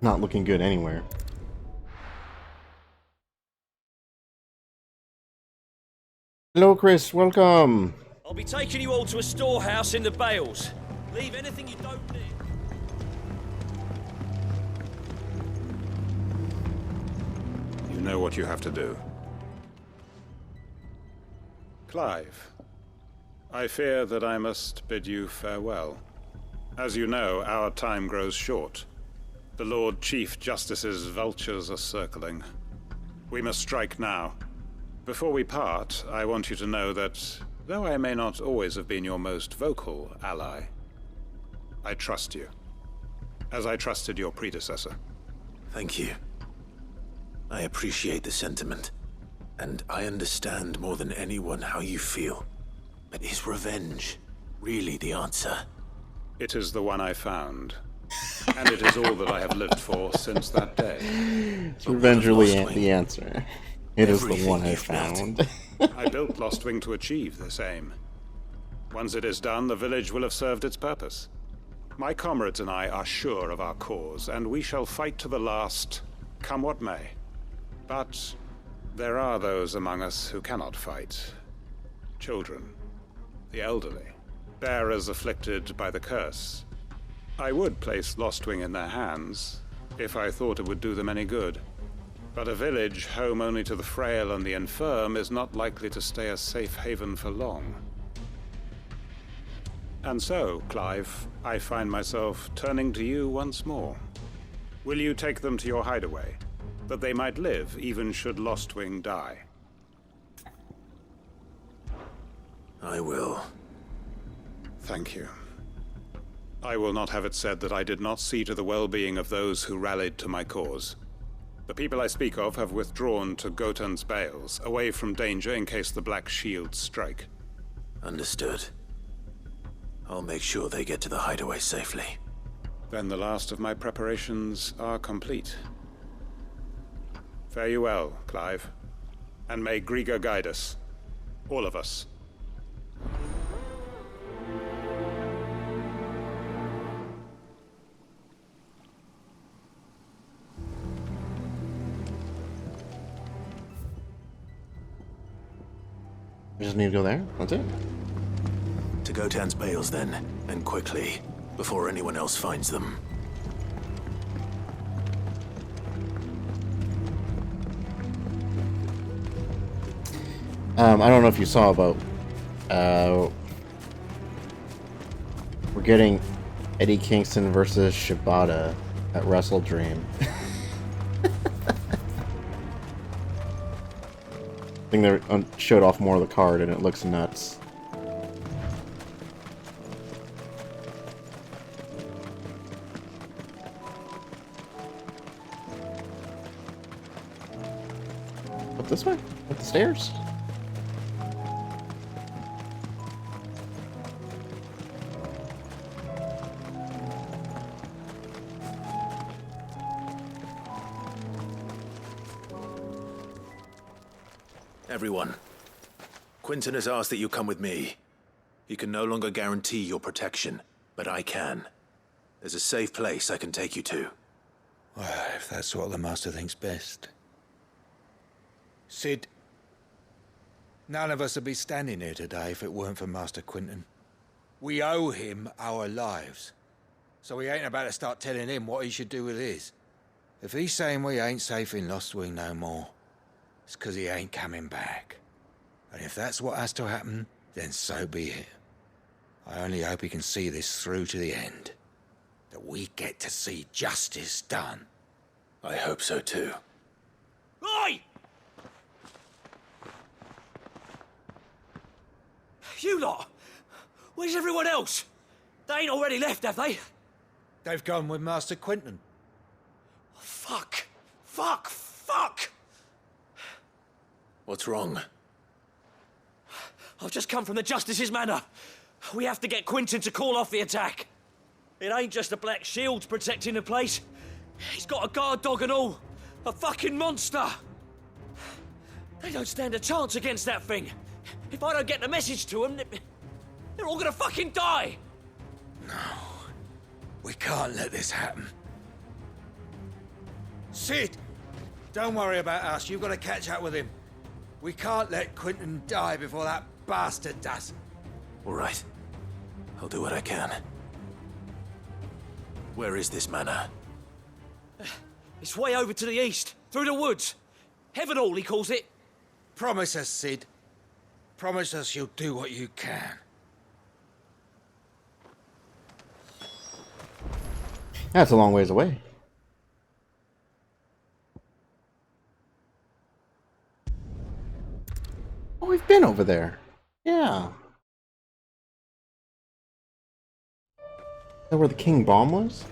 [SPEAKER 1] Not looking good anywhere. Hello, Chris. Welcome.
[SPEAKER 8] I'll be taking you all to a storehouse in the Bales. Leave anything you don't need.
[SPEAKER 14] You know what you have to do. Clive, I fear that I must bid you farewell. As you know, our time grows short. The Lord Chief Justice's vultures are circling. We must strike now. Before we part, I want you to know that, though I may not always have been your most vocal ally, I trust you, as I trusted your predecessor.
[SPEAKER 6] Thank you. I appreciate the sentiment, and I understand more than anyone how you feel. But is revenge really the answer?
[SPEAKER 14] It is the one I found, and it is all that I have lived for since that day.
[SPEAKER 1] It's revenge really the answer. It is the one I found.
[SPEAKER 14] I built Lost Wing to achieve this aim. Once it is done, the village will have served its purpose. My comrades and I are sure of our cause, and we shall fight to the last, come what may. But there are those among us who cannot fight. Children, the elderly, bearers afflicted by the curse. I would place Lost Wing in their hands, if I thought it would do them any good. But a village home only to the frail and the infirm is not likely to stay a safe haven for long. And so, Clive, I find myself turning to you once more. Will you take them to your hideaway, that they might live even should Lost Wing die?
[SPEAKER 6] I will.
[SPEAKER 14] Thank you. I will not have it said that I did not see to the well-being of those who rallied to my cause. The people I speak of have withdrawn to Gotan's Bales, away from danger in case the Black Shields strike.
[SPEAKER 6] Understood. I'll make sure they get to the hideaway safely.
[SPEAKER 14] Then the last of my preparations are complete. Fare you well, Clive. And may Grieger guide us. All of us.
[SPEAKER 1] We just need to go there? That's it?
[SPEAKER 6] To Gotan's Bales then, and quickly, before anyone else finds them.
[SPEAKER 1] I don't know if you saw, but we're getting Eddie Kingston versus Shibata at Wrestle Dream. I think they showed off more of the card, and it looks nuts. Up this way? Up the stairs?
[SPEAKER 6] Everyone, Quentin has asked that you come with me. He can no longer guarantee your protection, but I can. There's a safe place I can take you to.
[SPEAKER 18] Well, if that's what the Master thinks best. Sid, none of us would be standing here today if it weren't for Master Quentin. We owe him our lives. So we ain't about to start telling him what he should do with his. If he's saying we ain't safe in Lost Wing no more, it's 'cause he ain't coming back. And if that's what has to happen, then so be it. I only hope he can see this through to the end. That we get to see justice done.
[SPEAKER 6] I hope so too.
[SPEAKER 8] Oi! You lot! Where's everyone else? They ain't already left, have they?
[SPEAKER 18] They've gone with Master Quentin.
[SPEAKER 8] Fuck! Fuck! Fuck!
[SPEAKER 6] What's wrong?
[SPEAKER 8] I've just come from the Justice's manor. We have to get Quentin to call off the attack. It ain't just the Black Shields protecting the place. He's got a guard dog and all. A fucking monster. They don't stand a chance against that thing. If I don't get the message to them, they're all gonna fucking die.
[SPEAKER 18] No. We can't let this happen. Sid! Don't worry about us. You've got to catch up with him. We can't let Quentin die before that bastard does.
[SPEAKER 6] All right. I'll do what I can. Where is this manor?
[SPEAKER 8] It's way over to the east, through the woods. Heaven Hall, he calls it.
[SPEAKER 18] Promise us, Sid. Promise us you'll do what you can.
[SPEAKER 1] That's a long ways away. Oh, we've been over there. Yeah. Is that where the King Bomb was?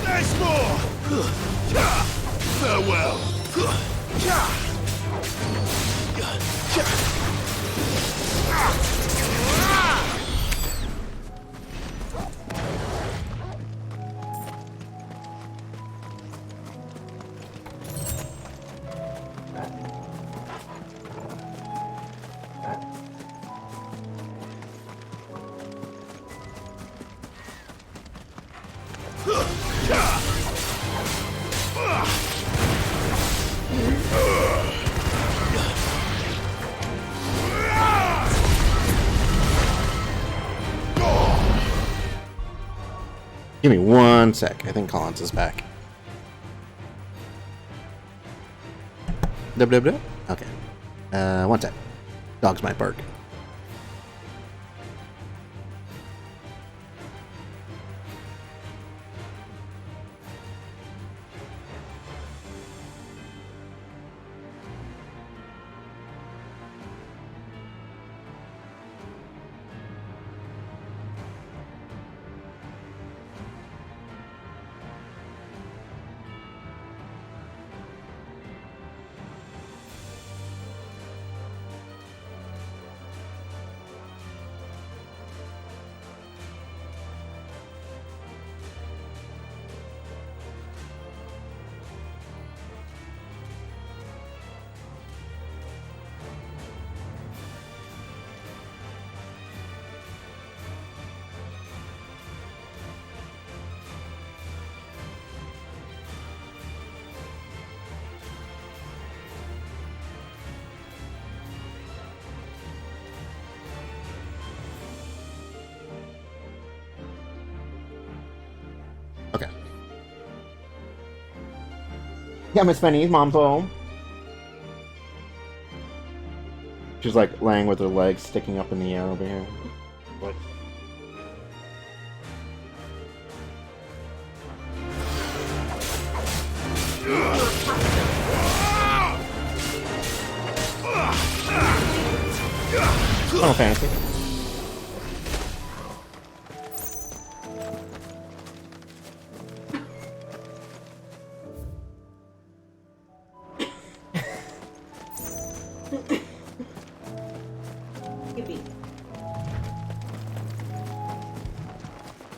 [SPEAKER 2] There's more! Farewell!
[SPEAKER 1] Give me 1 sec. I think Collins is back. Okay. 1 sec. Dogs might bark. Okay. Yeah, Miss Penny's mom's home. She's like laying with her legs sticking up in the air over here. What? Oh, fancy.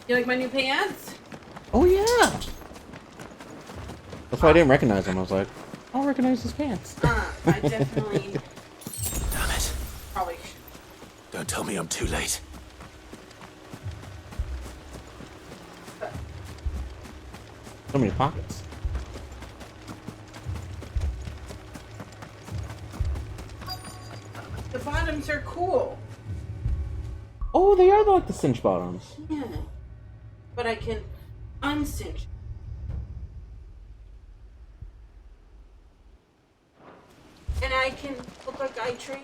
[SPEAKER 16] You like my new pants?
[SPEAKER 1] Oh yeah. That's why I didn't recognize him. I was like, I'll recognize his pants.
[SPEAKER 16] I definitely
[SPEAKER 6] Damn it.
[SPEAKER 16] probably
[SPEAKER 6] Don't tell me I'm too late.
[SPEAKER 1] So many pockets.
[SPEAKER 16] The bottoms are cool.
[SPEAKER 1] Oh, they are like the cinch bottoms.
[SPEAKER 16] Yeah. But I can uncinch. And I can look like I trade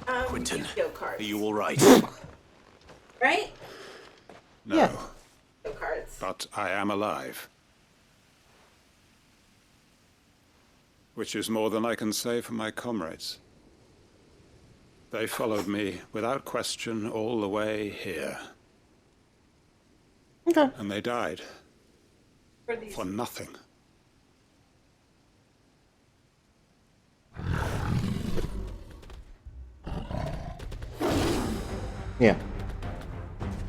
[SPEAKER 6] Quentin,
[SPEAKER 16] Yu-Gi-Oh cards.
[SPEAKER 6] are you alright?
[SPEAKER 16] Right?
[SPEAKER 14] No.
[SPEAKER 1] Yeah.
[SPEAKER 16] Yu-Gi-Oh cards.
[SPEAKER 14] But I am alive. Which is more than I can say for my comrades. They followed me without question all the way here.
[SPEAKER 1] Okay.
[SPEAKER 14] And they died.
[SPEAKER 16] For
[SPEAKER 14] For nothing.
[SPEAKER 1] Yeah.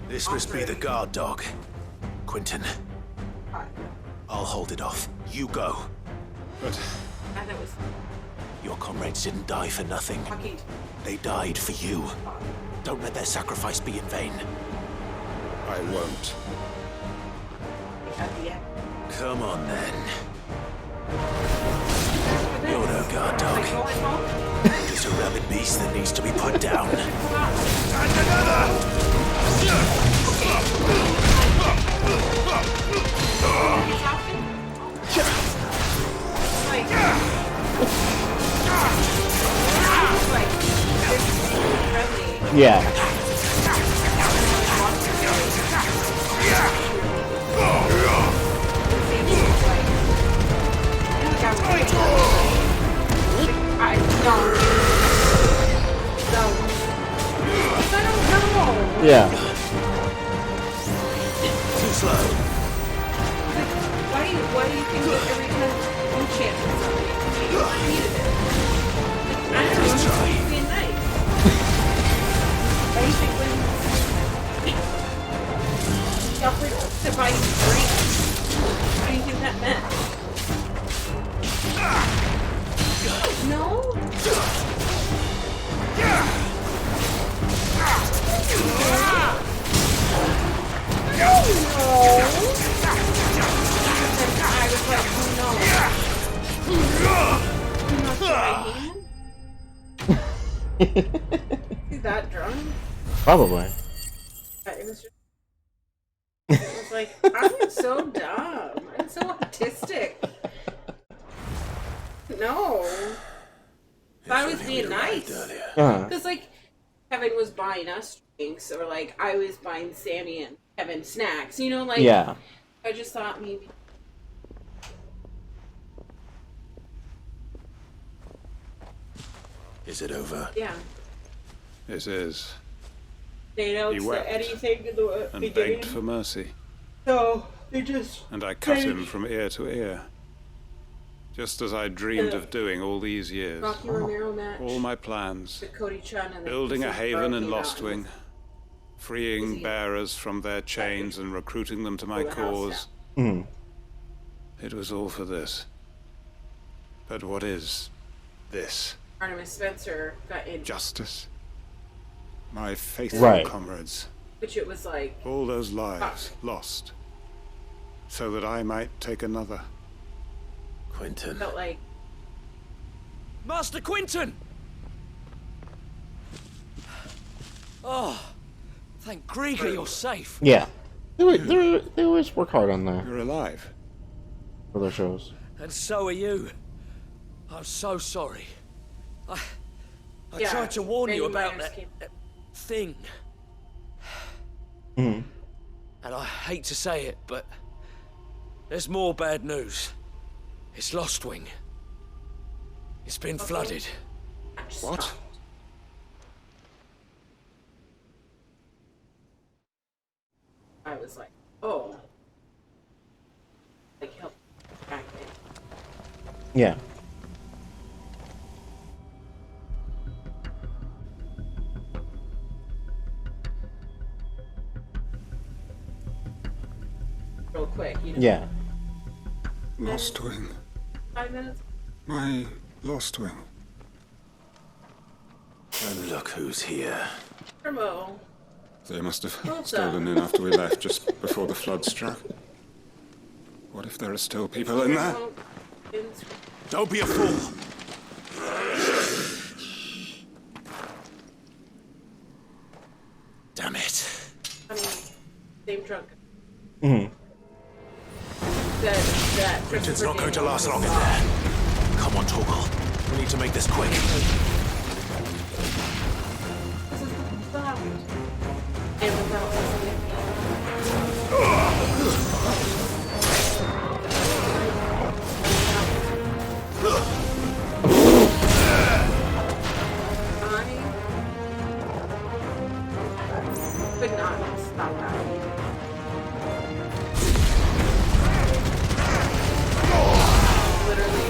[SPEAKER 6] This must be the guard dog. Quentin. I'll hold it off. You go.
[SPEAKER 14] But
[SPEAKER 16] And it was
[SPEAKER 6] your comrades didn't die for nothing.
[SPEAKER 16] fucking.
[SPEAKER 6] They died for you. Don't let their sacrifice be in vain.
[SPEAKER 14] I won't.
[SPEAKER 16] At the end.
[SPEAKER 6] Come on, then. You're no guard dog.
[SPEAKER 16] Going home?
[SPEAKER 6] Just a rabid beast that needs to be put down.
[SPEAKER 1] Yeah. Yeah.
[SPEAKER 6] Too slow.
[SPEAKER 16] Why do you think that every time you chant something, you repeated it? I don't know, it's just being nice. Why do you think when he offered to buy you drinks, what do you think that meant? No? No! I was like, oh no. You must my hand? Is that drunk?
[SPEAKER 1] Probably.
[SPEAKER 16] It was just. It was like, I'm so dumb. I'm so autistic. No. I was being nice. Because, like, Kevin was buying us drinks, or, like, I was buying Sammy and Kevin snacks. You know, like,
[SPEAKER 1] yeah.
[SPEAKER 16] I just thought maybe.
[SPEAKER 6] Is it over?
[SPEAKER 16] Yeah.
[SPEAKER 14] This is.
[SPEAKER 16] They don't
[SPEAKER 14] He
[SPEAKER 16] say
[SPEAKER 14] wept
[SPEAKER 16] anything in the
[SPEAKER 14] and
[SPEAKER 16] beginning.
[SPEAKER 14] begged for mercy.
[SPEAKER 16] So, they just.
[SPEAKER 14] And I cut him from ear to ear. Just as I dreamed of doing all these years.
[SPEAKER 16] Rocky Romero match.
[SPEAKER 14] All my plans.
[SPEAKER 16] The Cody Chun and the
[SPEAKER 14] Building a haven in
[SPEAKER 16] Rocky
[SPEAKER 14] Lostwing.
[SPEAKER 16] Mountains.
[SPEAKER 14] Freeing bearers from their chains and recruiting them to my
[SPEAKER 16] the house,
[SPEAKER 14] cause.
[SPEAKER 1] Mm.
[SPEAKER 14] It was all for this. But what is this?
[SPEAKER 16] Artemis Spencer got in.
[SPEAKER 14] Justice? My faithful
[SPEAKER 1] Right.
[SPEAKER 14] comrades.
[SPEAKER 16] Which it was like.
[SPEAKER 14] All those lives lost. So that I might take another.
[SPEAKER 6] Quentin.
[SPEAKER 16] Felt like.
[SPEAKER 8] Master Quentin! Oh, thank Grieger you're safe.
[SPEAKER 1] Yeah. They always work hard on that.
[SPEAKER 14] You're alive.
[SPEAKER 1] For their shows.
[SPEAKER 8] And so are you. I'm so sorry. I
[SPEAKER 16] Yeah,
[SPEAKER 8] tried to warn
[SPEAKER 16] then
[SPEAKER 8] you
[SPEAKER 16] you might
[SPEAKER 8] about
[SPEAKER 16] escape.
[SPEAKER 8] that thing.
[SPEAKER 1] Mm.
[SPEAKER 8] And I hate to say it, but there's more bad news. It's Lost Wing. It's been flooded.
[SPEAKER 14] What?
[SPEAKER 16] I was like, oh. Like, help back in.
[SPEAKER 1] Yeah.
[SPEAKER 16] Real quick, you know?
[SPEAKER 1] Yeah.
[SPEAKER 14] Lost Wing.
[SPEAKER 16] 5 minutes?
[SPEAKER 14] My Lost Wing.
[SPEAKER 6] And look who's here.
[SPEAKER 16] Hermo.
[SPEAKER 14] They must have
[SPEAKER 16] Hold
[SPEAKER 14] stolen
[SPEAKER 16] up.
[SPEAKER 14] in after we left, just before the flood struck. What if there are still people in there?
[SPEAKER 5] Don't be a fool.
[SPEAKER 6] Damn it.
[SPEAKER 16] I mean, same trunk.
[SPEAKER 1] Mm.
[SPEAKER 16] That
[SPEAKER 5] Quinton's not going to last long in there. Come on, Torgal. We need to make this quick.
[SPEAKER 16] And without I could not stop that. Literally,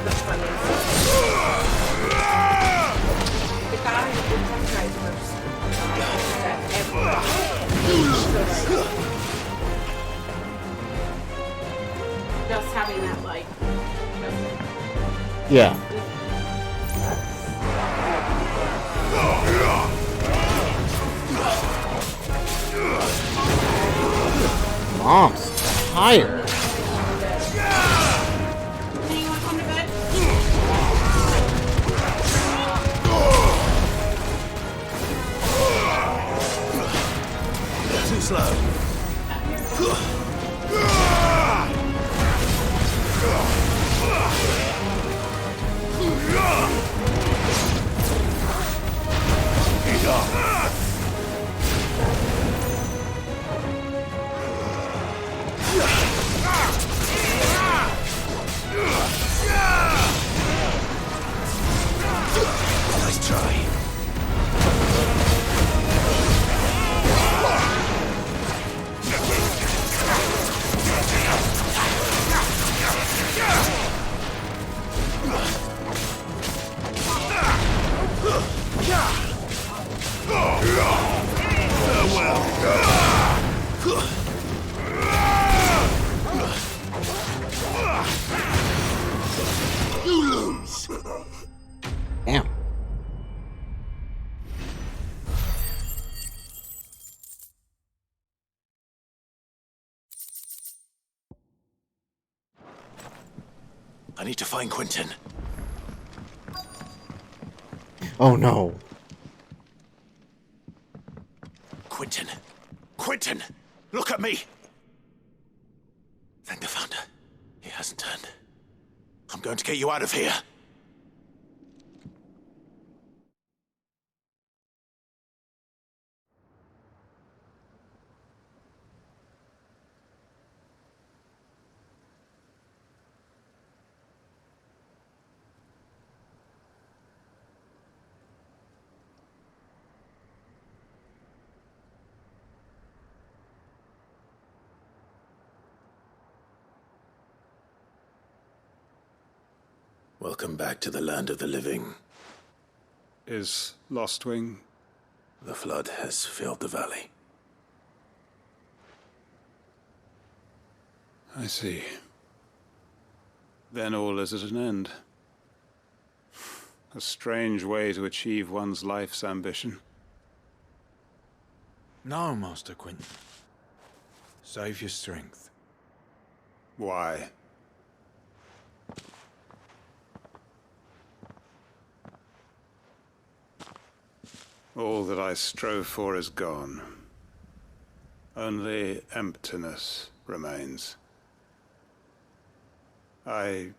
[SPEAKER 16] the funniest. The guy who did some guys first. That everyone. Just having that, like.
[SPEAKER 1] Yeah. Mom's tired.
[SPEAKER 16] Do you want to come to bed?
[SPEAKER 5] Too slow. He's up. Nice try. You lose.
[SPEAKER 1] Damn.
[SPEAKER 5] I need to find Quinton.
[SPEAKER 1] Oh no.
[SPEAKER 5] Quinton. Quinton! Look at me! Thank the Founder. He hasn't turned. I'm going to get you out of here.
[SPEAKER 6] Welcome back to the land of the living.
[SPEAKER 14] Is Lost Wing?
[SPEAKER 6] The flood has filled the valley.
[SPEAKER 14] I see. Then all is at an end. A strange way to achieve one's life's ambition.
[SPEAKER 18] No, Master Quinton. Save your strength.
[SPEAKER 14] Why? All that I strove for is gone. Only emptiness remains. I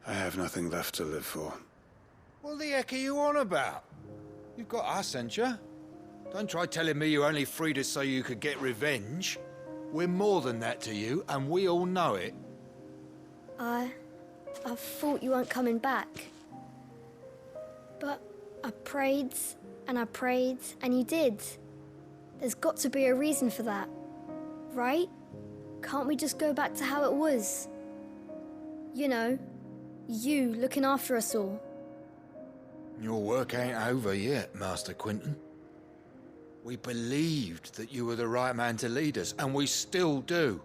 [SPEAKER 14] have nothing left to live for.
[SPEAKER 18] What the heck are you on about? You've got us, ain't you? Don't try telling me you only freed us so you could get revenge. We're more than that to you, and we all know it.
[SPEAKER 10] I thought you weren't coming back. But I prayed, and you did. There's got to be a reason for that, right? Can't we just go back to how it was? You know, you looking after us all.
[SPEAKER 18] Your work ain't over yet, Master Quinton. We believed that you were the right man to lead us, and we still do.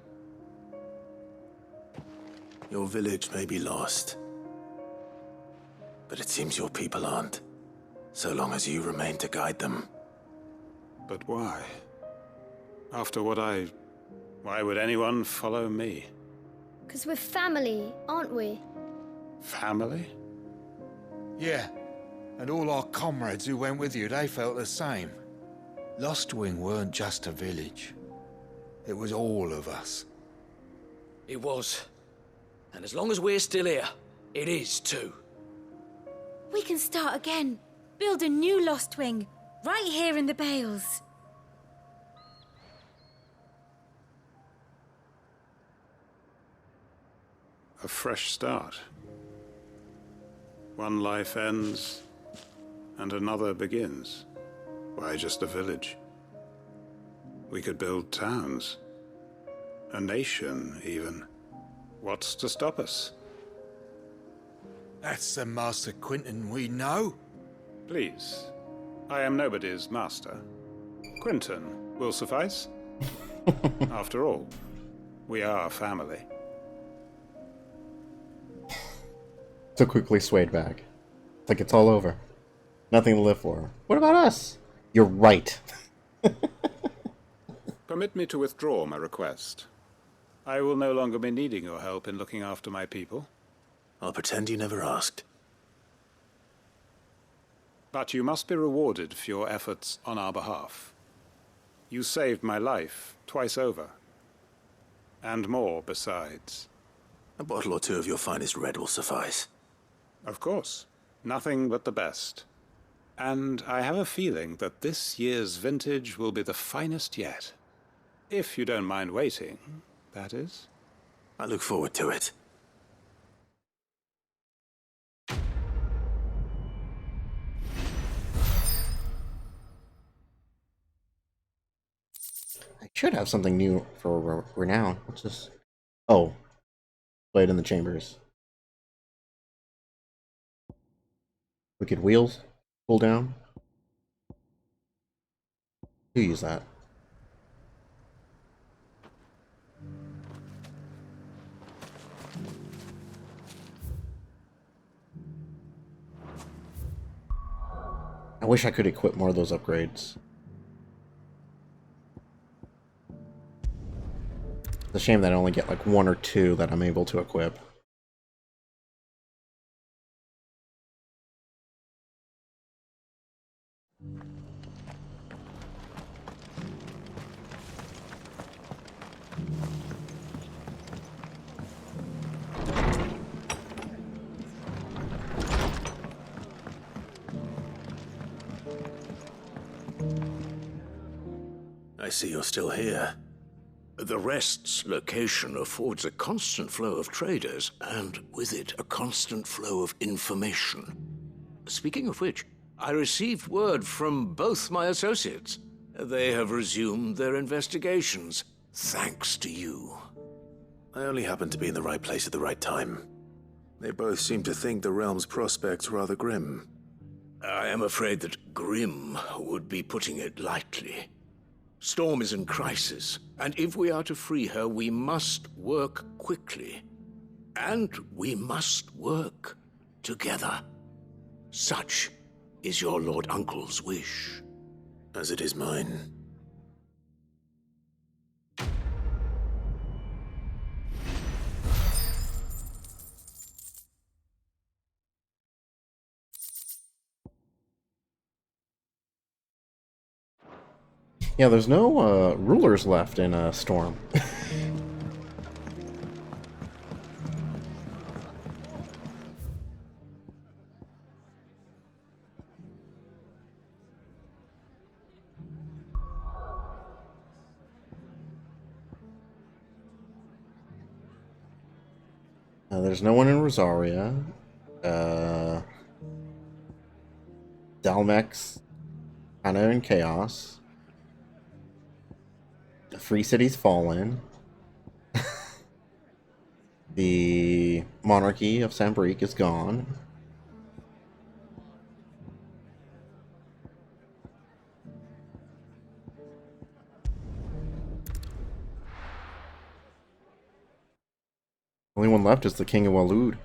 [SPEAKER 6] Your village may be lost, but it seems your people aren't, so long as you remain to guide them.
[SPEAKER 14] But why? After what why would anyone follow me?
[SPEAKER 10] 'Cause we're family, aren't we?
[SPEAKER 14] Family?
[SPEAKER 18] Yeah, and all our comrades who went with you, they felt the same. Lostwing weren't just a village. It was all of us.
[SPEAKER 8] It was. And as long as we're still here, it is too.
[SPEAKER 13] We can start again. Build a new Lost Wing, right here in the Bales.
[SPEAKER 14] A fresh start. One life ends, and another begins. Why just a village? We could build towns. A nation, even. What's to stop us?
[SPEAKER 18] That's the Master Quinton we know.
[SPEAKER 14] Please. I am nobody's master. Quinton will suffice. After all, we are family.
[SPEAKER 1] So quickly swayed back. It's like it's all over. Nothing to live for. What about us? You're right.
[SPEAKER 14] Permit me to withdraw my request. I will no longer be needing your help in looking after my people.
[SPEAKER 6] I'll pretend you never asked.
[SPEAKER 14] But you must be rewarded for your efforts on our behalf. You saved my life twice over. And more besides.
[SPEAKER 6] A bottle or two of your finest red will suffice.
[SPEAKER 14] Of course. Nothing but the best. And I have a feeling that this year's vintage will be the finest yet. If you don't mind waiting, that is.
[SPEAKER 6] I look forward to it.
[SPEAKER 1] I should have something new for renown. What's this? Oh, Blade in the Chambers. Wicked Wheels. Pull down. Who use that? I wish I could equip more of those upgrades. It's a shame that I only get like one or two that I'm able to equip.
[SPEAKER 6] I see you're still here.
[SPEAKER 5] The Rest's location affords a constant flow of traders, and with it, a constant flow of information. Speaking of which, I received word from both my associates. They have resumed their investigations, thanks to you.
[SPEAKER 6] I only happened to be in the right place at the right time. They both seem to think the realm's prospects rather grim.
[SPEAKER 5] I am afraid that grim would be putting it lightly. Storm is in crisis, and if we are to free her, we must work quickly. And we must work together. Such is your Lord Uncle's wish.
[SPEAKER 6] As it is mine.
[SPEAKER 1] Yeah, there's no rulers left in Storm. There's no one in Rosaria. Dalmec's kind of in chaos. The Free City's fallen. The monarchy of Sambrique is gone. Only one left is the King of Waloed.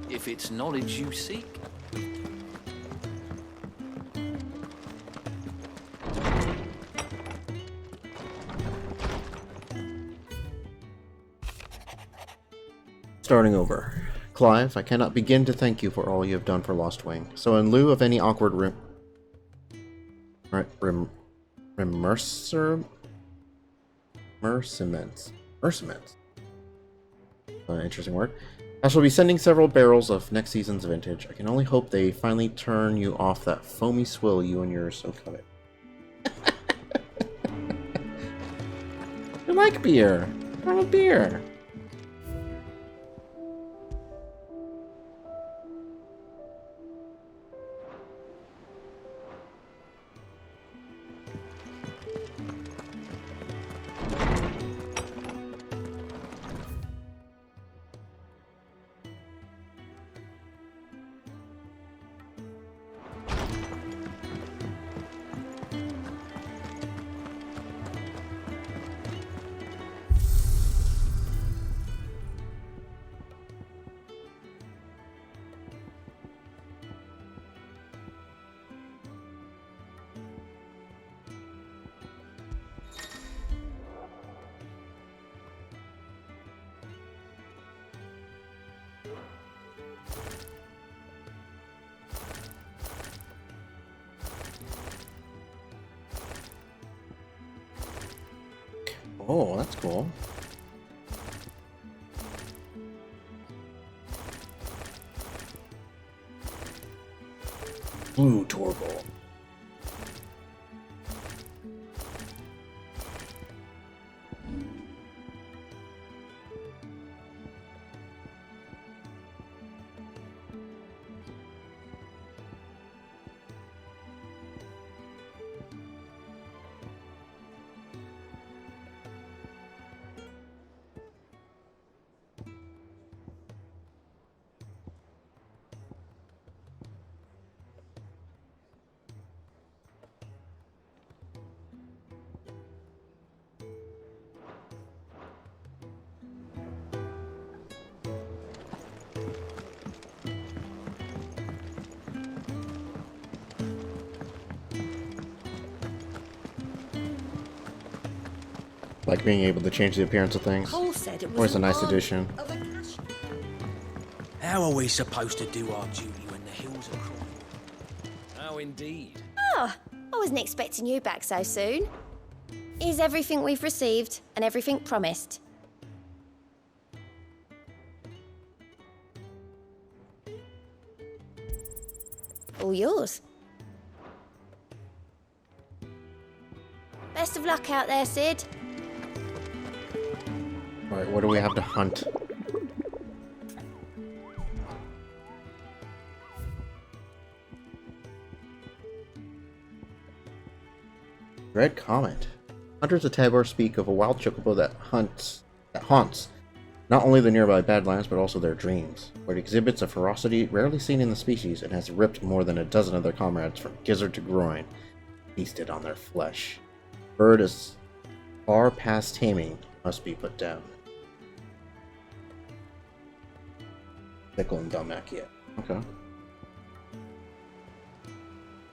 [SPEAKER 22] If it's knowledge you seek,
[SPEAKER 1] Starting over. Clive, I cannot begin to thank you for all you have done for Lost Wing. So in lieu of any awkward merciments. Interesting word. I shall be sending several barrels of next season's vintage. I can only hope they finally turn you off that foamy swill you and yours so covet. You like beer. I love beer. Oh, that's cool. Blue Torgal. Like being able to change the appearance of things.
[SPEAKER 11] Cole said it was
[SPEAKER 1] Always a
[SPEAKER 11] an
[SPEAKER 1] nice
[SPEAKER 11] arm
[SPEAKER 1] addition.
[SPEAKER 11] of a cash-
[SPEAKER 8] How are we supposed to do our duty when the hills are crawling? How indeed.
[SPEAKER 9] Oh, I wasn't expecting you back so soon. Here's everything we've received and everything promised. All yours. Best of luck out there, Sid.
[SPEAKER 1] Alright, what do we have to hunt? Red Comet. Hunters of Tabor speak of a wild chocobo that haunts not only the nearby Badlands, but also their dreams, where it exhibits a ferocity rarely seen in the species and has ripped more than a dozen of their comrades from gizzard to groin, feasted on their flesh. Bird is far past taming, must be put down. Pickle and Dalmacia. Okay.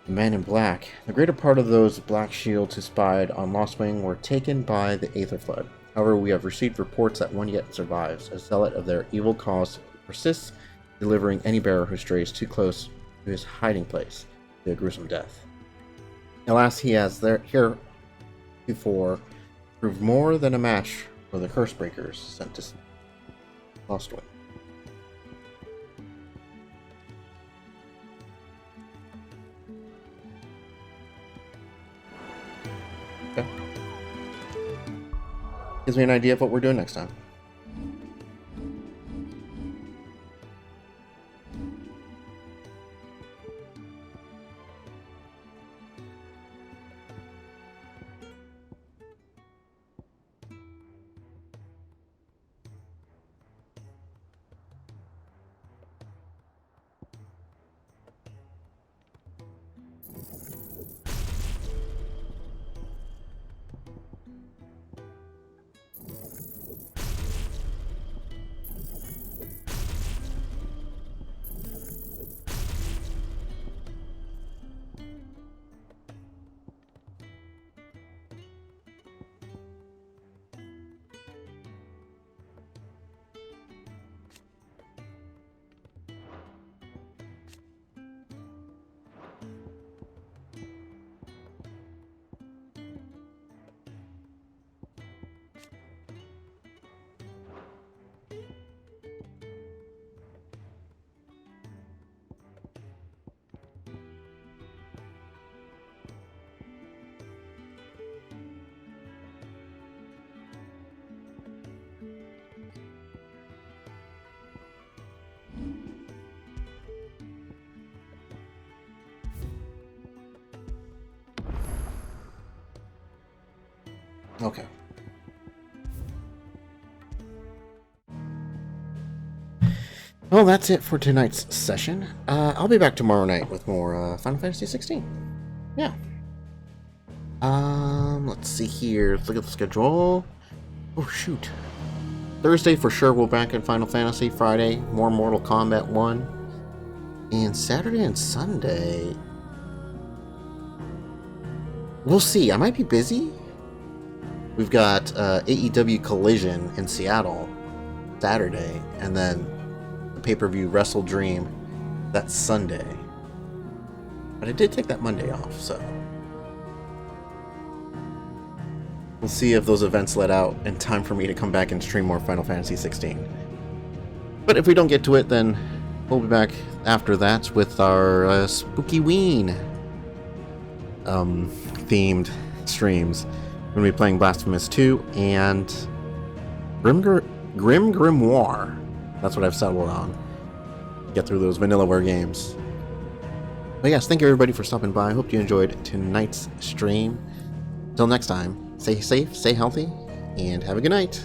[SPEAKER 1] The Man in Black. The greater part of those black shields who spied on Lostwing were taken by the Aether Flood. However, we have received reports that one yet survives. A zealot of their evil cause persists, delivering any bearer who strays too close to his hiding place to a gruesome death. Alas, he has heretofore proved more than a match for the Cursebreakers sent to Lostwing. Okay. Gives me an idea of what we're doing next time. Okay. Well, that's it for tonight's session. I'll be back tomorrow night with more Final Fantasy 16. Yeah. Let's see here. Let's look at the schedule. Oh, shoot. Thursday for sure we'll back in Final Fantasy. Friday, more Mortal Kombat 1. And Saturday and Sunday, we'll see. I might be busy. We've got AEW Collision in Seattle Saturday, and then the pay-per-view Wrestle Dream that's Sunday. But I did take that Monday off, so we'll see if those events let out in time for me to come back and stream more Final Fantasy 16. But if we don't get to it, then we'll be back after that with our Spooky Ween themed streams. We're going to be playing Blasphemous 2 and Grim Grimoire. That's what I've settled on. Get through those Vanillaware games. But yes, thank you everybody for stopping by. I hope you enjoyed tonight's stream. Until next time, stay safe, stay healthy, and have a good night.